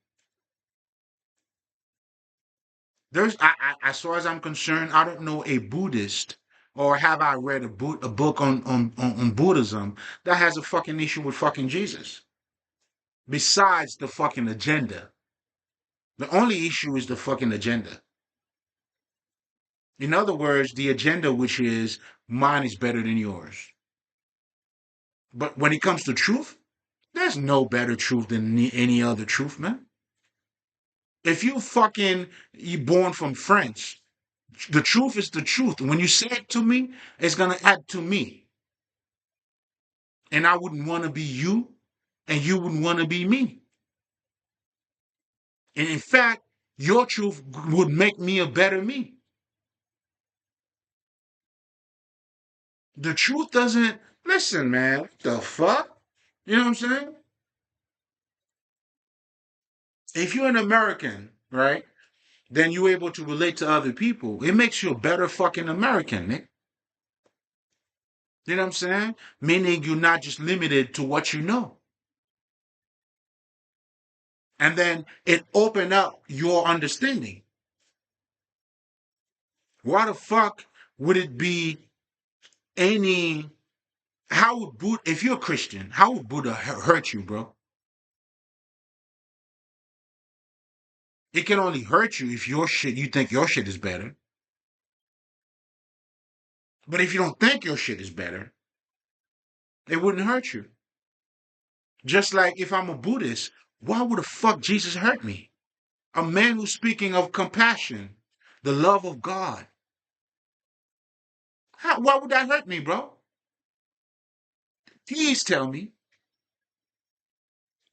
As far as I'm concerned, I don't know a Buddhist or have I read a book on Buddhism that has a fucking issue with fucking Jesus. Besides the fucking agenda. The only issue is the fucking agenda. In other words, the agenda, which is mine is better than yours. But when it comes to truth, there's no better truth than any other truth, man. If you born from France, the truth is the truth. When you say it to me, it's gonna add to me. And I wouldn't want to be you, and you wouldn't want to be me. And in fact, your truth would make me a better me. The truth doesn't listen, man. What the fuck? You know what I'm saying? If you're an American, right, then you're able to relate to other people. It makes you a better fucking American, Nick. You know what I'm saying? Meaning you're not just limited to what you know. And then it open up your understanding. Why the fuck would it be any how would Buddha, if you're a Christian, how would Buddha hurt you, bro? It can only hurt you if you think your shit is better. But if you don't think your shit is better, it wouldn't hurt you. Just like if I'm a Buddhist, why would the fuck Jesus hurt me? A man who's speaking of compassion, the love of God. Why would that hurt me, bro? Please tell me.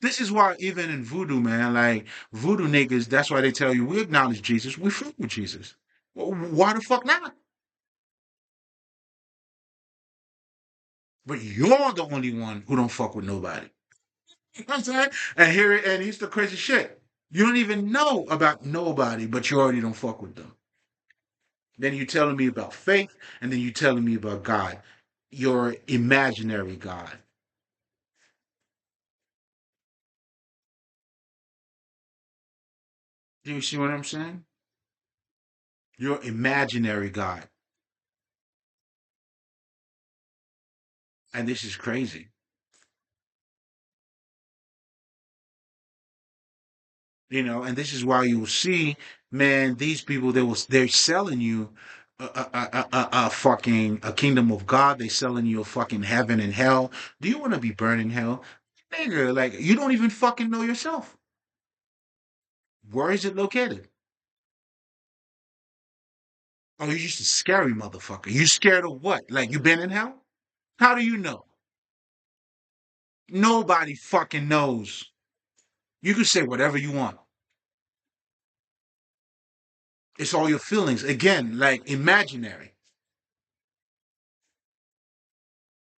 This is why even in voodoo, man, like voodoo niggas, that's why they tell you we acknowledge Jesus, we fuck with Jesus. Why the fuck not? But you're the only one who don't fuck with nobody. You know what I'm saying? And here's the crazy shit. You don't even know about nobody, but you already don't fuck with them. Then you telling me about faith, and then you telling me about God, your imaginary God. Do you see what I'm saying? Your imaginary God. And this is crazy. And this is why you will see, man, these people they're selling you a fucking a kingdom of God. They selling you a fucking heaven and hell. Do you want to be burned in hell? Nigga, like you don't even fucking know yourself. Where is it located? Oh, you're just a scary motherfucker. You scared of what? Like you been in hell? How do you know? Nobody fucking knows. You can say whatever you want. It's all your feelings. Again, like imaginary.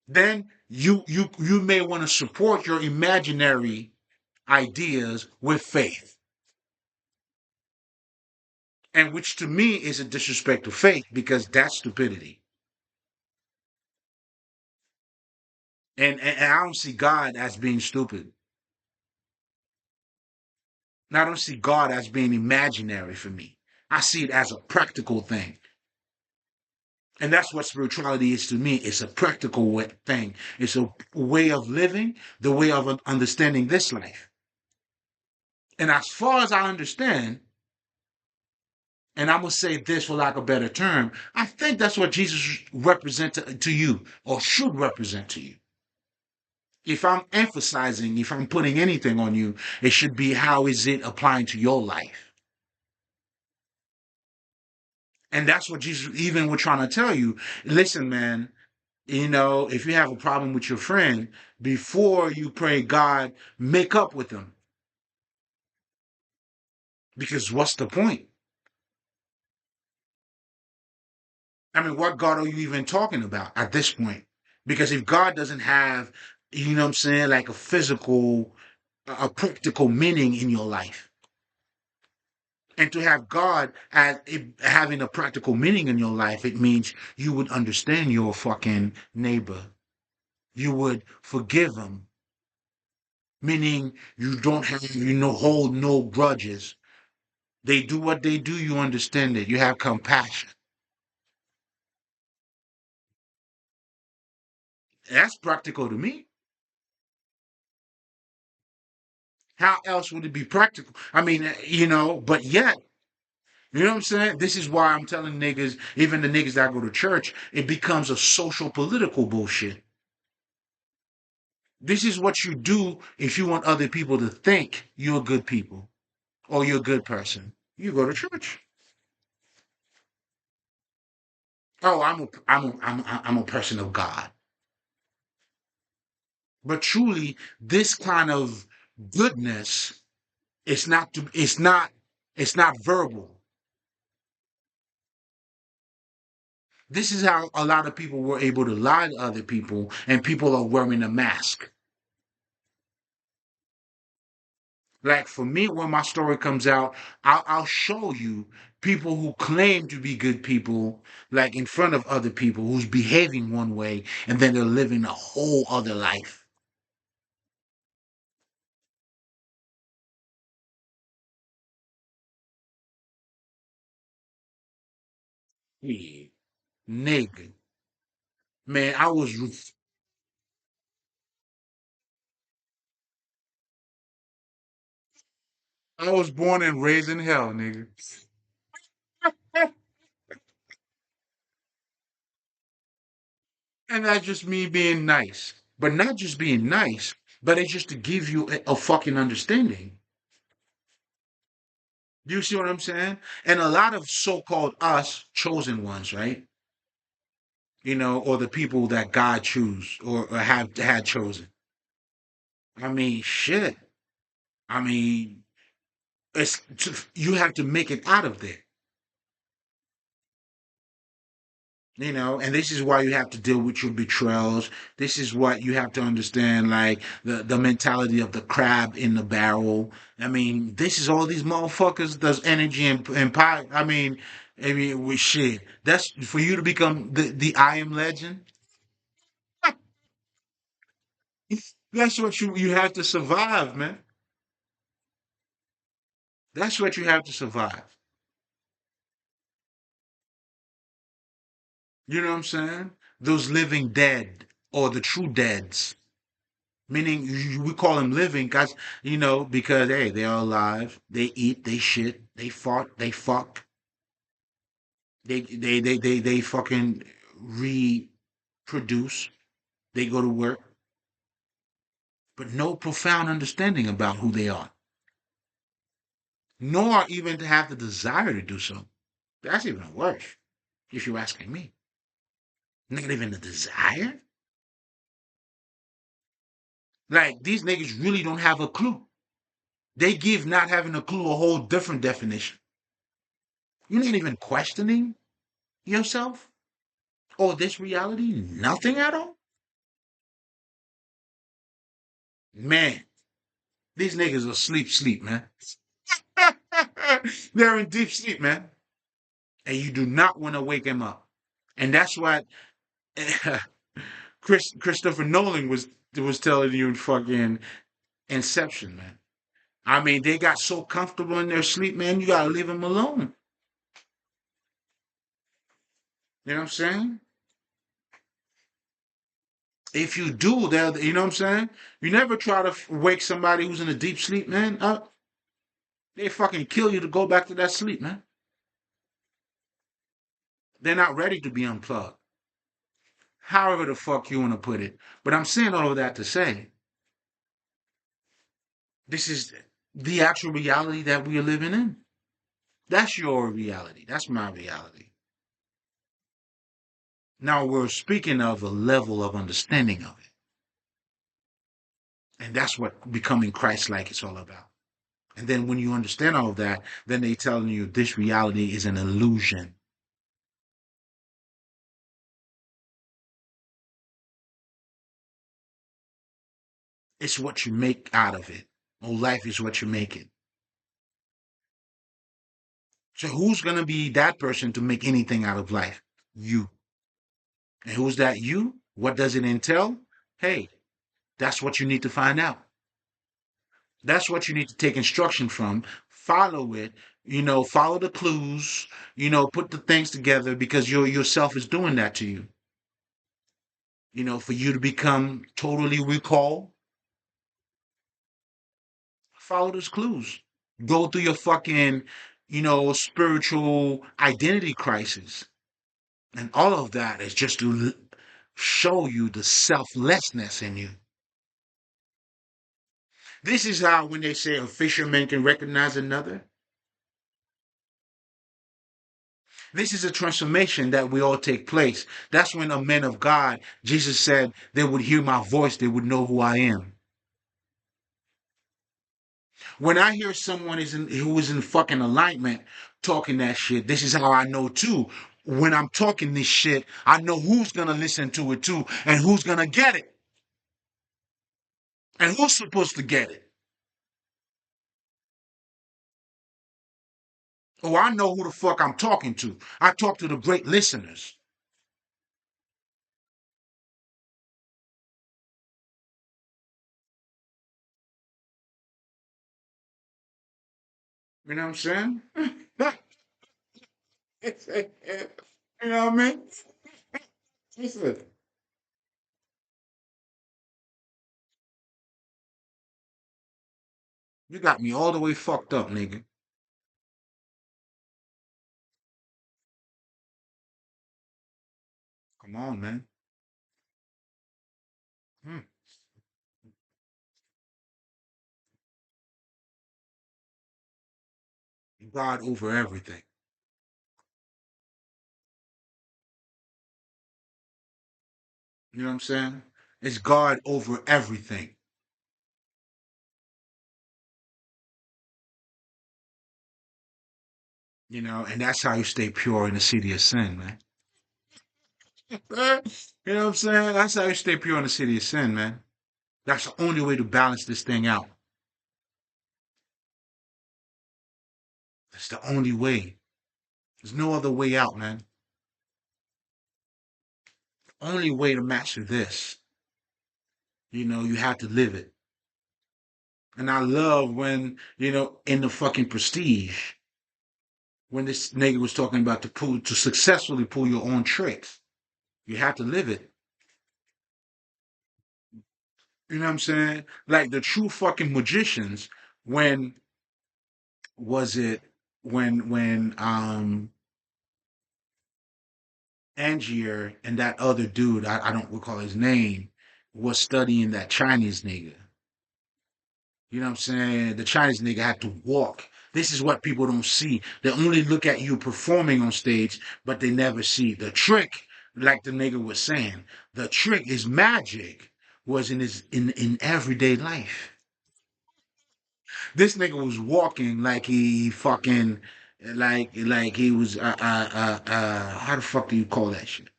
Then you may want to support your imaginary ideas with faith. And which to me is a disrespect to faith because that's stupidity. And I don't see God as being stupid. And I don't see God as being imaginary for me. I see it as a practical thing. And that's what spirituality is to me. It's a practical thing. It's a way of living, the way of understanding this life. And as far as I understand, and I'm gonna say this for lack of a better term, I think that's what Jesus represents to you, or should represent to you. If I'm emphasizing, if I'm putting anything on you, it should be how is it applying to your life. And that's what Jesus even was trying to tell you. Listen, man, if you have a problem with your friend, before you pray God, make up with them. Because what's the point? I mean, what God are you even talking about at this point? Because if God doesn't have, what I'm saying, like a physical, a practical meaning in your life, and to have God as having a practical meaning in your life, it means you would understand your fucking neighbor. You would forgive them, meaning you don't have, hold no grudges. They do what they do, you understand it. You have compassion. That's practical to me. How else would it be practical? I mean, but yet, you know what I'm saying? This is why I'm telling niggas, even the niggas that go to church, it becomes a social political bullshit. This is what you do if you want other people to think you're good people or you're a good person. You go to church. Oh, I'm a person of God. But truly, this kind of goodness, it's not verbal. This is how a lot of people were able to lie to other people, and people are wearing a mask. Like for me, when my story comes out, I'll show you people who claim to be good people, like in front of other people who's behaving one way, and then they're living a whole other life. Yeah, nigga, man, I was born and raised in hell, nigga. And that's just me being nice. But not just being nice, but it's just to give you a fucking understanding. Do you see what I'm saying? And a lot of so-called us chosen ones, right? Or the people that God choose or have had chosen. I mean, shit. I mean, you have to make it out of there. And this is why you have to deal with your betrayals. This is what you have to understand, like the mentality of the crab in the barrel. I mean, this is all these motherfuckers. Does energy and power. I mean, we shit. That's for you to become the I am legend. That's what you have to survive, man. That's what you have to survive. You know what I'm saying? Those living dead or the true deads. Meaning we call them living guys, because hey, they're alive. They eat, they shit, they fart, they fuck, they fucking reproduce. They go to work, but no profound understanding about who they are, nor even to have the desire to do so. That's even worse, if you're asking me. Not even the desire. Like these niggas really don't have a clue. They give not having a clue a whole different definition. You're not even questioning yourself or this reality. Nothing at all. Man, these niggas are sleep, man. They're in deep sleep, man. And you do not want to wake them up. And that's what Christopher Nolan was telling you in fucking Inception, man. I mean, they got so comfortable in their sleep, man. You gotta leave them alone. You know what I'm saying? If you do, they'll, you know what I'm saying? You never try to wake somebody who's in a deep sleep, man, up. They fucking kill you to go back to that sleep, man. They're not ready to be unplugged. However the fuck you want to put it. But I'm saying all of that to say this is the actual reality that we are living in. That's your reality. That's my reality. Now we're speaking of a level of understanding of it. And that's what becoming Christ-like is all about. And then when you understand all of that, then they telling you this reality is an illusion. It's what you make out of it. Oh, life is what you make it. So who's gonna be that person to make anything out of life? You. And who's that you? What does it entail? Hey, that's what you need to find out. That's what you need to take instruction from. Follow it. Follow the clues. Put the things together because yourself is doing that to you. For you to become totally recall, follow those clues. Go through your fucking, spiritual identity crisis. And all of that is just to show you the selflessness in you. This is how, when they say a fisherman can recognize another, this is a transformation that will all take place. That's when a man of God, Jesus said, they would hear my voice, they would know who I am. When I hear someone who is in fucking alignment talking that shit, this is how I know too. When I'm talking this shit, I know who's gonna listen to it too, and who's gonna get it, and who's supposed to get it. Oh, I know who the fuck I'm talking to. I talk to the great listeners. You know what I'm saying? You know what I mean? Listen, you got me all the way fucked up, nigga. Come on, man. Hmm. God over everything. You know what I'm saying? It's God over everything. And that's how you stay pure in the city of sin, man. You know what I'm saying? That's how you stay pure in the city of sin, man. That's the only way to balance this thing out. That's the only way. There's no other way out, man. Only way to master this. You have to live it. And I love when, in the fucking prestige, when this nigga was talking about to successfully pull your own tricks. You have to live it. You know what I'm saying? Like the true fucking magicians, when was it when Angier and that other dude, I don't recall his name, was studying that Chinese nigga. You know what I'm saying? The Chinese nigga had to walk. This is what people don't see. They only look at you performing on stage, but they never see the trick. Like the nigga was saying, the trick is magic was in his in everyday life. This nigga was walking like he fucking like he was how the fuck do you call that shit?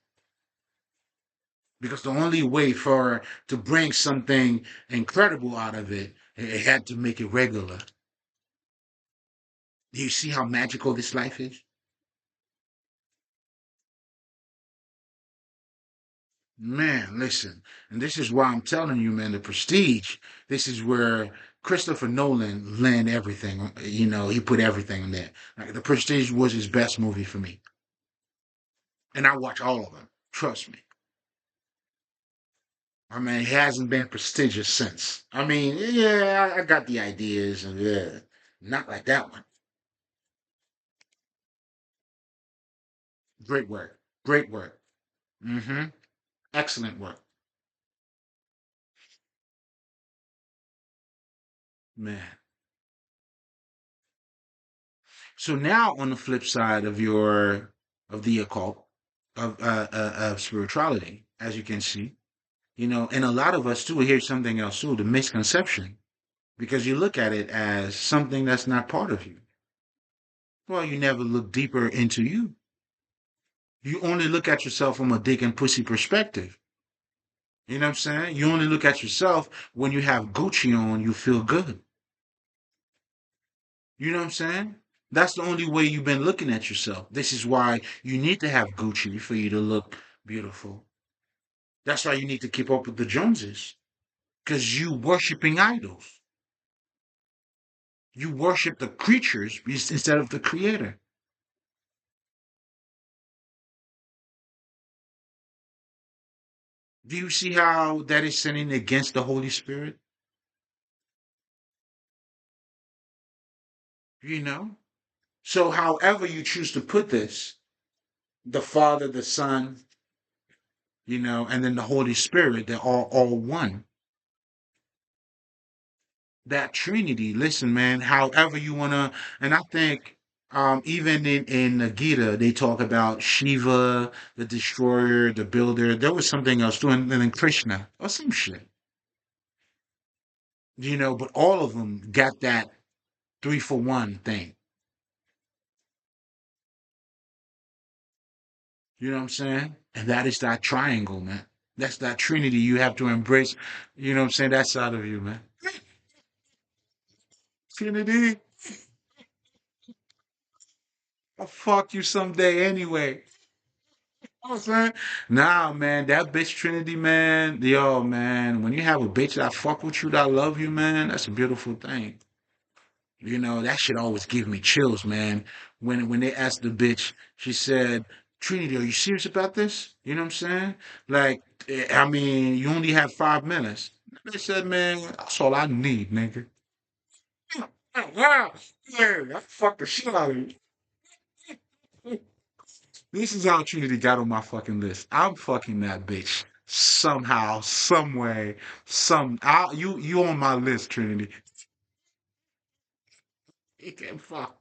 Because the only way for to bring something incredible out of it, it had to make it regular. Do you see how magical this life is? Man, listen, and this is why I'm telling you, man, the prestige. This is where Christopher Nolan land everything. You know, he put everything in there. Like the Prestige was his best movie for me, and I watch all of them. Trust me. I mean, it hasn't been prestigious since. I mean, yeah, I got the ideas, and yeah, not like that one. Great work, great work. Mm-hmm. Excellent work, man. So now, on the flip side of your of the occult of spirituality, as you can see, you know, and a lot of us too. Here's something else too: the misconception, because you look at it as something that's not part of you. Well, you never look deeper into you. You only look at yourself from a dick and pussy perspective. You know what I'm saying? You only look at yourself when you have Gucci on, you feel good. You know what I'm saying? That's the only way you've been looking at yourself. This is why you need to have Gucci for you to look beautiful. That's why you need to keep up with the Joneses. Because you worshiping idols. You worship the creatures instead of the creator. Do you see how that is sinning against the Holy Spirit? You know? So however you choose to put this, the Father, the Son, you know, and then the Holy Spirit, they're all one. That Trinity, listen, man, however you wanna, and I think even in the Gita, they talk about Shiva, the destroyer, the builder. There was something else too, and then Krishna or some shit. You know, but all of them got that three for one thing. You know what I'm saying? And that is that triangle, man. That's that Trinity you have to embrace. You know what I'm saying? That side of you, man. Trinity, I'll fuck you someday anyway. You know what I'm saying? Nah, man, that bitch Trinity, man. Yo, man, when you have a bitch that fuck with you, that love you, man, that's a beautiful thing. You know, that shit always give me chills, man. When they asked the bitch, she said, Trinity, are you serious about this? You know what I'm saying? Like, I mean, you only have 5 minutes. They said, man, that's all I need, nigga. Wow. Yeah, I fucked the shit out of you. This is how Trinity got on my fucking list. I'm fucking that bitch. Somehow, some way, you on my list, Trinity. You can fuck.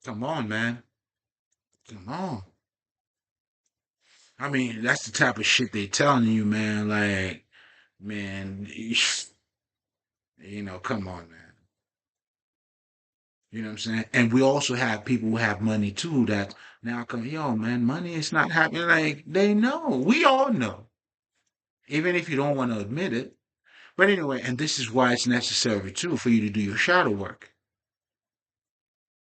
Come on, man. Come on. I mean, that's the type of shit they telling you, man. Like, man, you know, come on, man. You know what I'm saying? And we also have people who have money too that now come, yo, man, money is not happening. Like, they know. We all know. Even if you don't want to admit it. But anyway, and this is why it's necessary too for you to do your shadow work,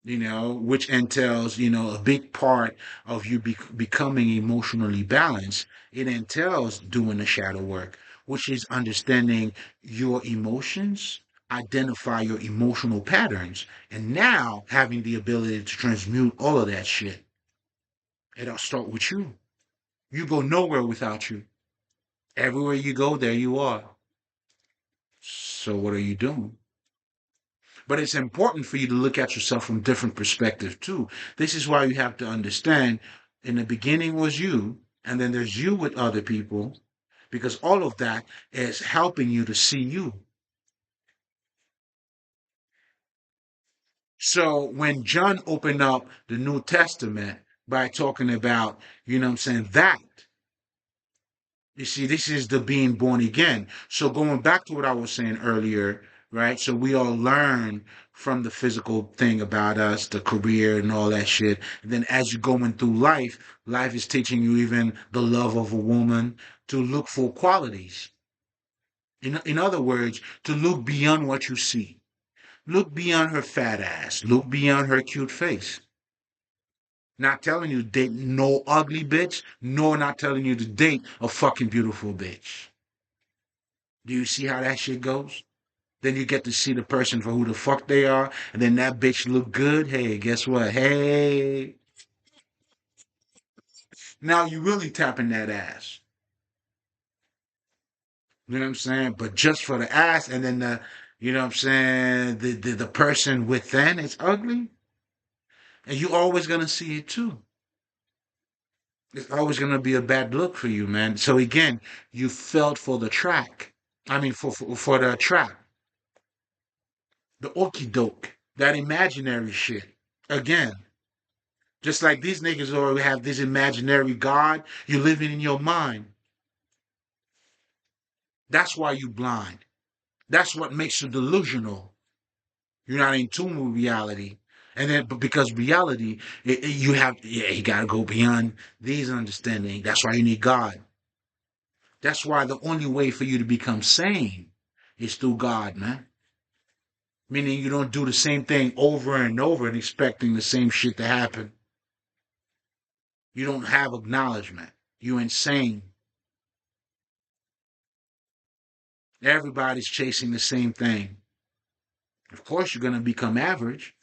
you know, which entails, you know, a big part of you becoming emotionally balanced. It entails doing the shadow work, which is understanding your emotions, identify your emotional patterns, and now having the ability to transmute all of that shit. It'll start with you. You go nowhere without you. Everywhere you go, there you are. So what are you doing? But it's important for you to look at yourself from different perspective too. This is why you have to understand in the beginning was you, and then there's you with other people, because all of that is helping you to see you. So when John opened up the New Testament by talking about, what I'm saying, that, you see, this is the being born again. So going back to what I was saying earlier, right? So we all learn from the physical thing about us, the career and all that shit. And then as you're going through life, life is teaching you even the love of a woman to look for qualities. In other words, to look beyond what you see. Look beyond her fat ass. Look beyond her cute face. Not telling you to date no ugly bitch, nor not telling you to date a fucking beautiful bitch. Do you see how that shit goes? Then you get to see the person for who the fuck they are, and then that bitch look good. Hey, guess what? Hey, now you really tapping that ass. You know what I'm saying? But just for the ass, and then what I'm saying, the person within is ugly, and you always gonna see it too. It's always gonna be a bad look for you, man. So again, you felt for the track. I mean, for the trap, the okie doke, that imaginary shit. Again, just like these niggas already have this imaginary God, you're living in your mind. That's why you blind. That's what makes you delusional. You're not in tune with reality. And then, but because reality, you have, yeah, you got to go beyond these understanding. That's why you need God. That's why the only way for you to become sane is through God, man. Meaning you don't do the same thing over and over and expecting the same shit to happen. You don't have acknowledgement. You're insane. Everybody's chasing the same thing. Of course, you're going to become average.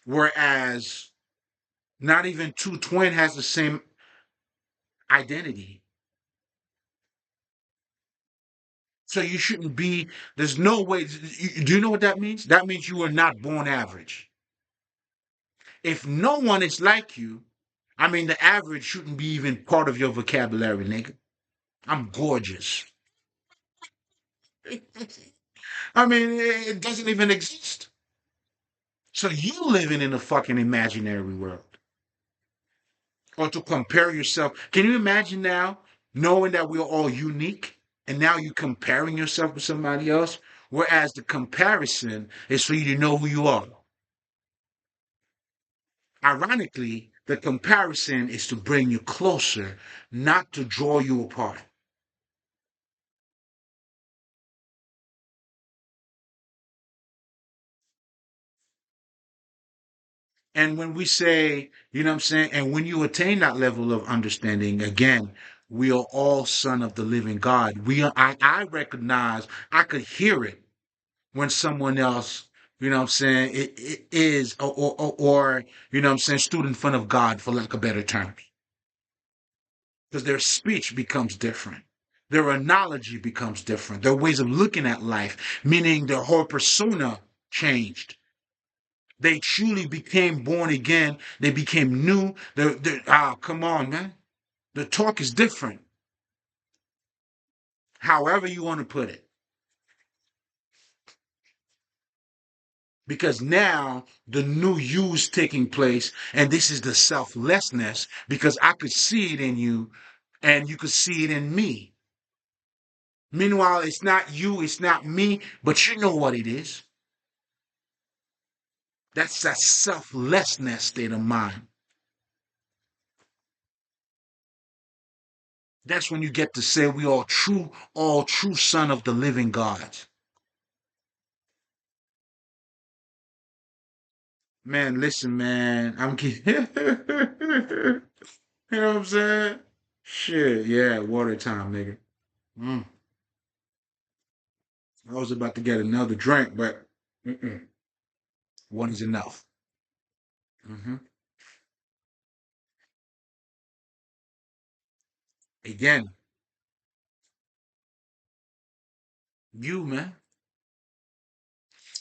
Whereas not even two twin has the same identity. So you shouldn't be, there's no way. Do you know what that means? That means you are not born average. If no one is like you, I mean, the average shouldn't be even part of your vocabulary, nigga. I'm gorgeous. I mean, it doesn't even exist. So you living in a fucking imaginary world. Or to compare yourself. Can you imagine now knowing that we're all unique and now you're comparing yourself with somebody else? Whereas the comparison is for you to know who you are. Ironically, the comparison is to bring you closer, not to draw you apart. And when we say, you know what I'm saying, and when you attain that level of understanding, again, we are all son of the living God. I recognize, I could hear it when someone else, it is, or, stood in front of God, for lack of better terms. Because their speech becomes different. Their analogy becomes different. Their ways of looking at life, meaning their whole persona changed. They truly became born again. They became new. Come on, man. The talk is different. However you want to put it. Because now the new you's taking place, and this is the selflessness, because I could see it in you and you could see it in me. Meanwhile, it's not you, it's not me, but you know what it is. That's that selflessness state of mind. That's when you get to say we are all true son of the living God. Man, listen, man. You know what I'm saying? Shit, yeah, water time, nigga. Mm. I was about to get another drink, but one is enough. Hmm. Again, You, man.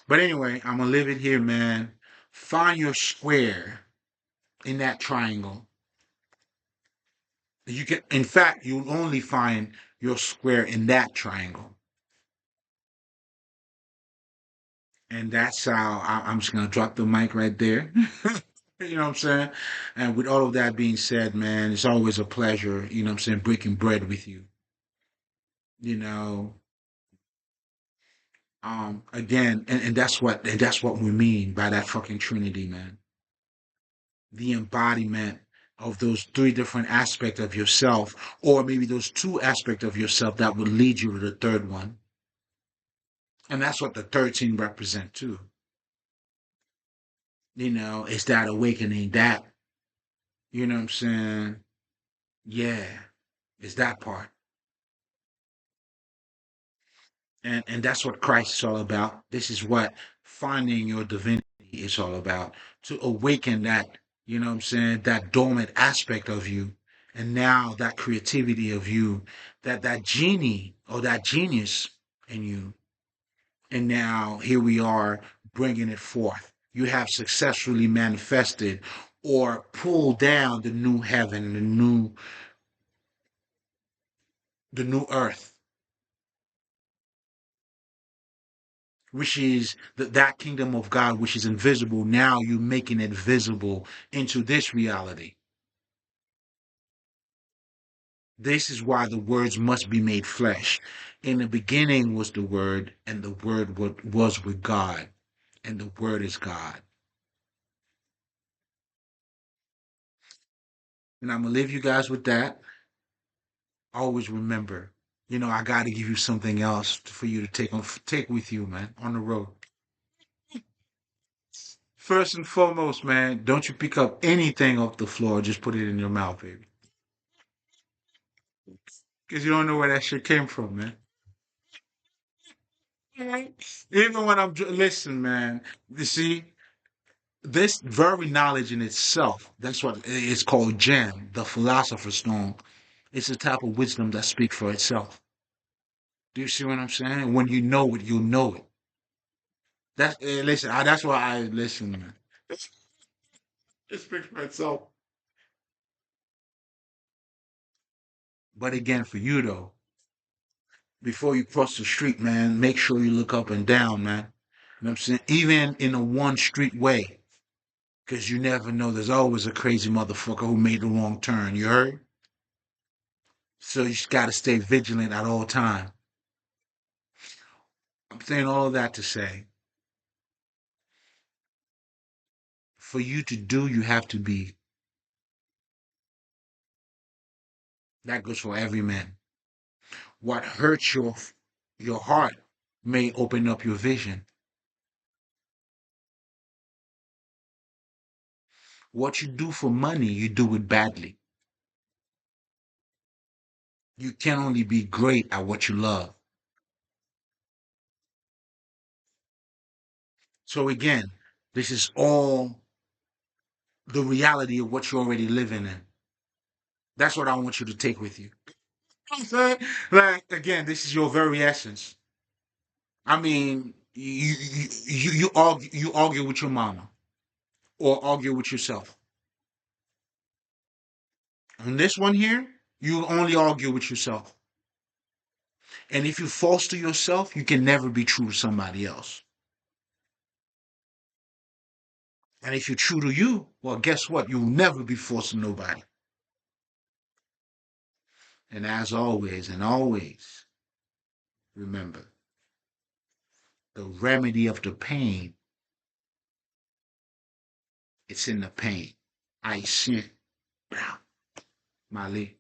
But anyway, I'm gonna leave it here, man. Find your square in that triangle. You can, in fact, you'll only find your square in that triangle. And that's how I'm just gonna drop the mic right there. You know what I'm saying? And with all of that being said, man, it's always a pleasure, you know what I'm saying, breaking bread with you. You know, again, and that's what we mean by that fucking Trinity, man. The embodiment of those three different aspects of yourself, or maybe those two aspects of yourself that would lead you to the third one. And that's what the 13 represent too. You know, it's that awakening, that, you know what I'm saying? Yeah, it's that part. And that's what Christ is all about. This is what finding your divinity is all about. To awaken that, you know what I'm saying, that dormant aspect of you. And now that creativity of you, that genie or that genius in you. And now here we are bringing it forth. You have successfully manifested or pulled down the new heaven, the new earth, which is that kingdom of God, which is invisible. Now you're making it visible into this reality. This is why the words must be made flesh. In the beginning was the Word, and the Word was with God, and the Word is God. And I'm going to leave you guys with that. Always remember, you know, I got to give you something else for you to take with you, man, on the road. First and foremost, man, don't you pick up anything off the floor. Just put it in your mouth, baby. Because you don't know where that shit came from, man. Even when listen, man, you see, this very knowledge in itself, that's what it's called gem, the philosopher's stone. It's a type of wisdom that speaks for itself. Do you see what I'm saying? When you know it, you know it. Listen, that's why I listen, man. It speaks for itself. But again, for you though, before you cross the street, man, make sure you look up and down, man. You know what I'm saying? Even in a one street way. Because you never know. There's always a crazy motherfucker who made the wrong turn. You heard? So you just got to stay vigilant at all time. I'm saying all of that to say, for you to do, you have to be. That goes for every man. What hurts your heart may open up your vision. What you do for money, you do it badly. You can only be great at what you love. So again, this is all the reality of what you're already living in. That's what I want you to take with you. I'm saying, like again, this is your very essence. I mean, you argue with your mama or argue with yourself. On this one here, you only argue with yourself. And if you false to yourself, you can never be true to somebody else. And if you're true to you, well, guess what? You'll never be false to nobody. And as always, and always, remember, the remedy of the pain, it's in the pain. I sent Mali.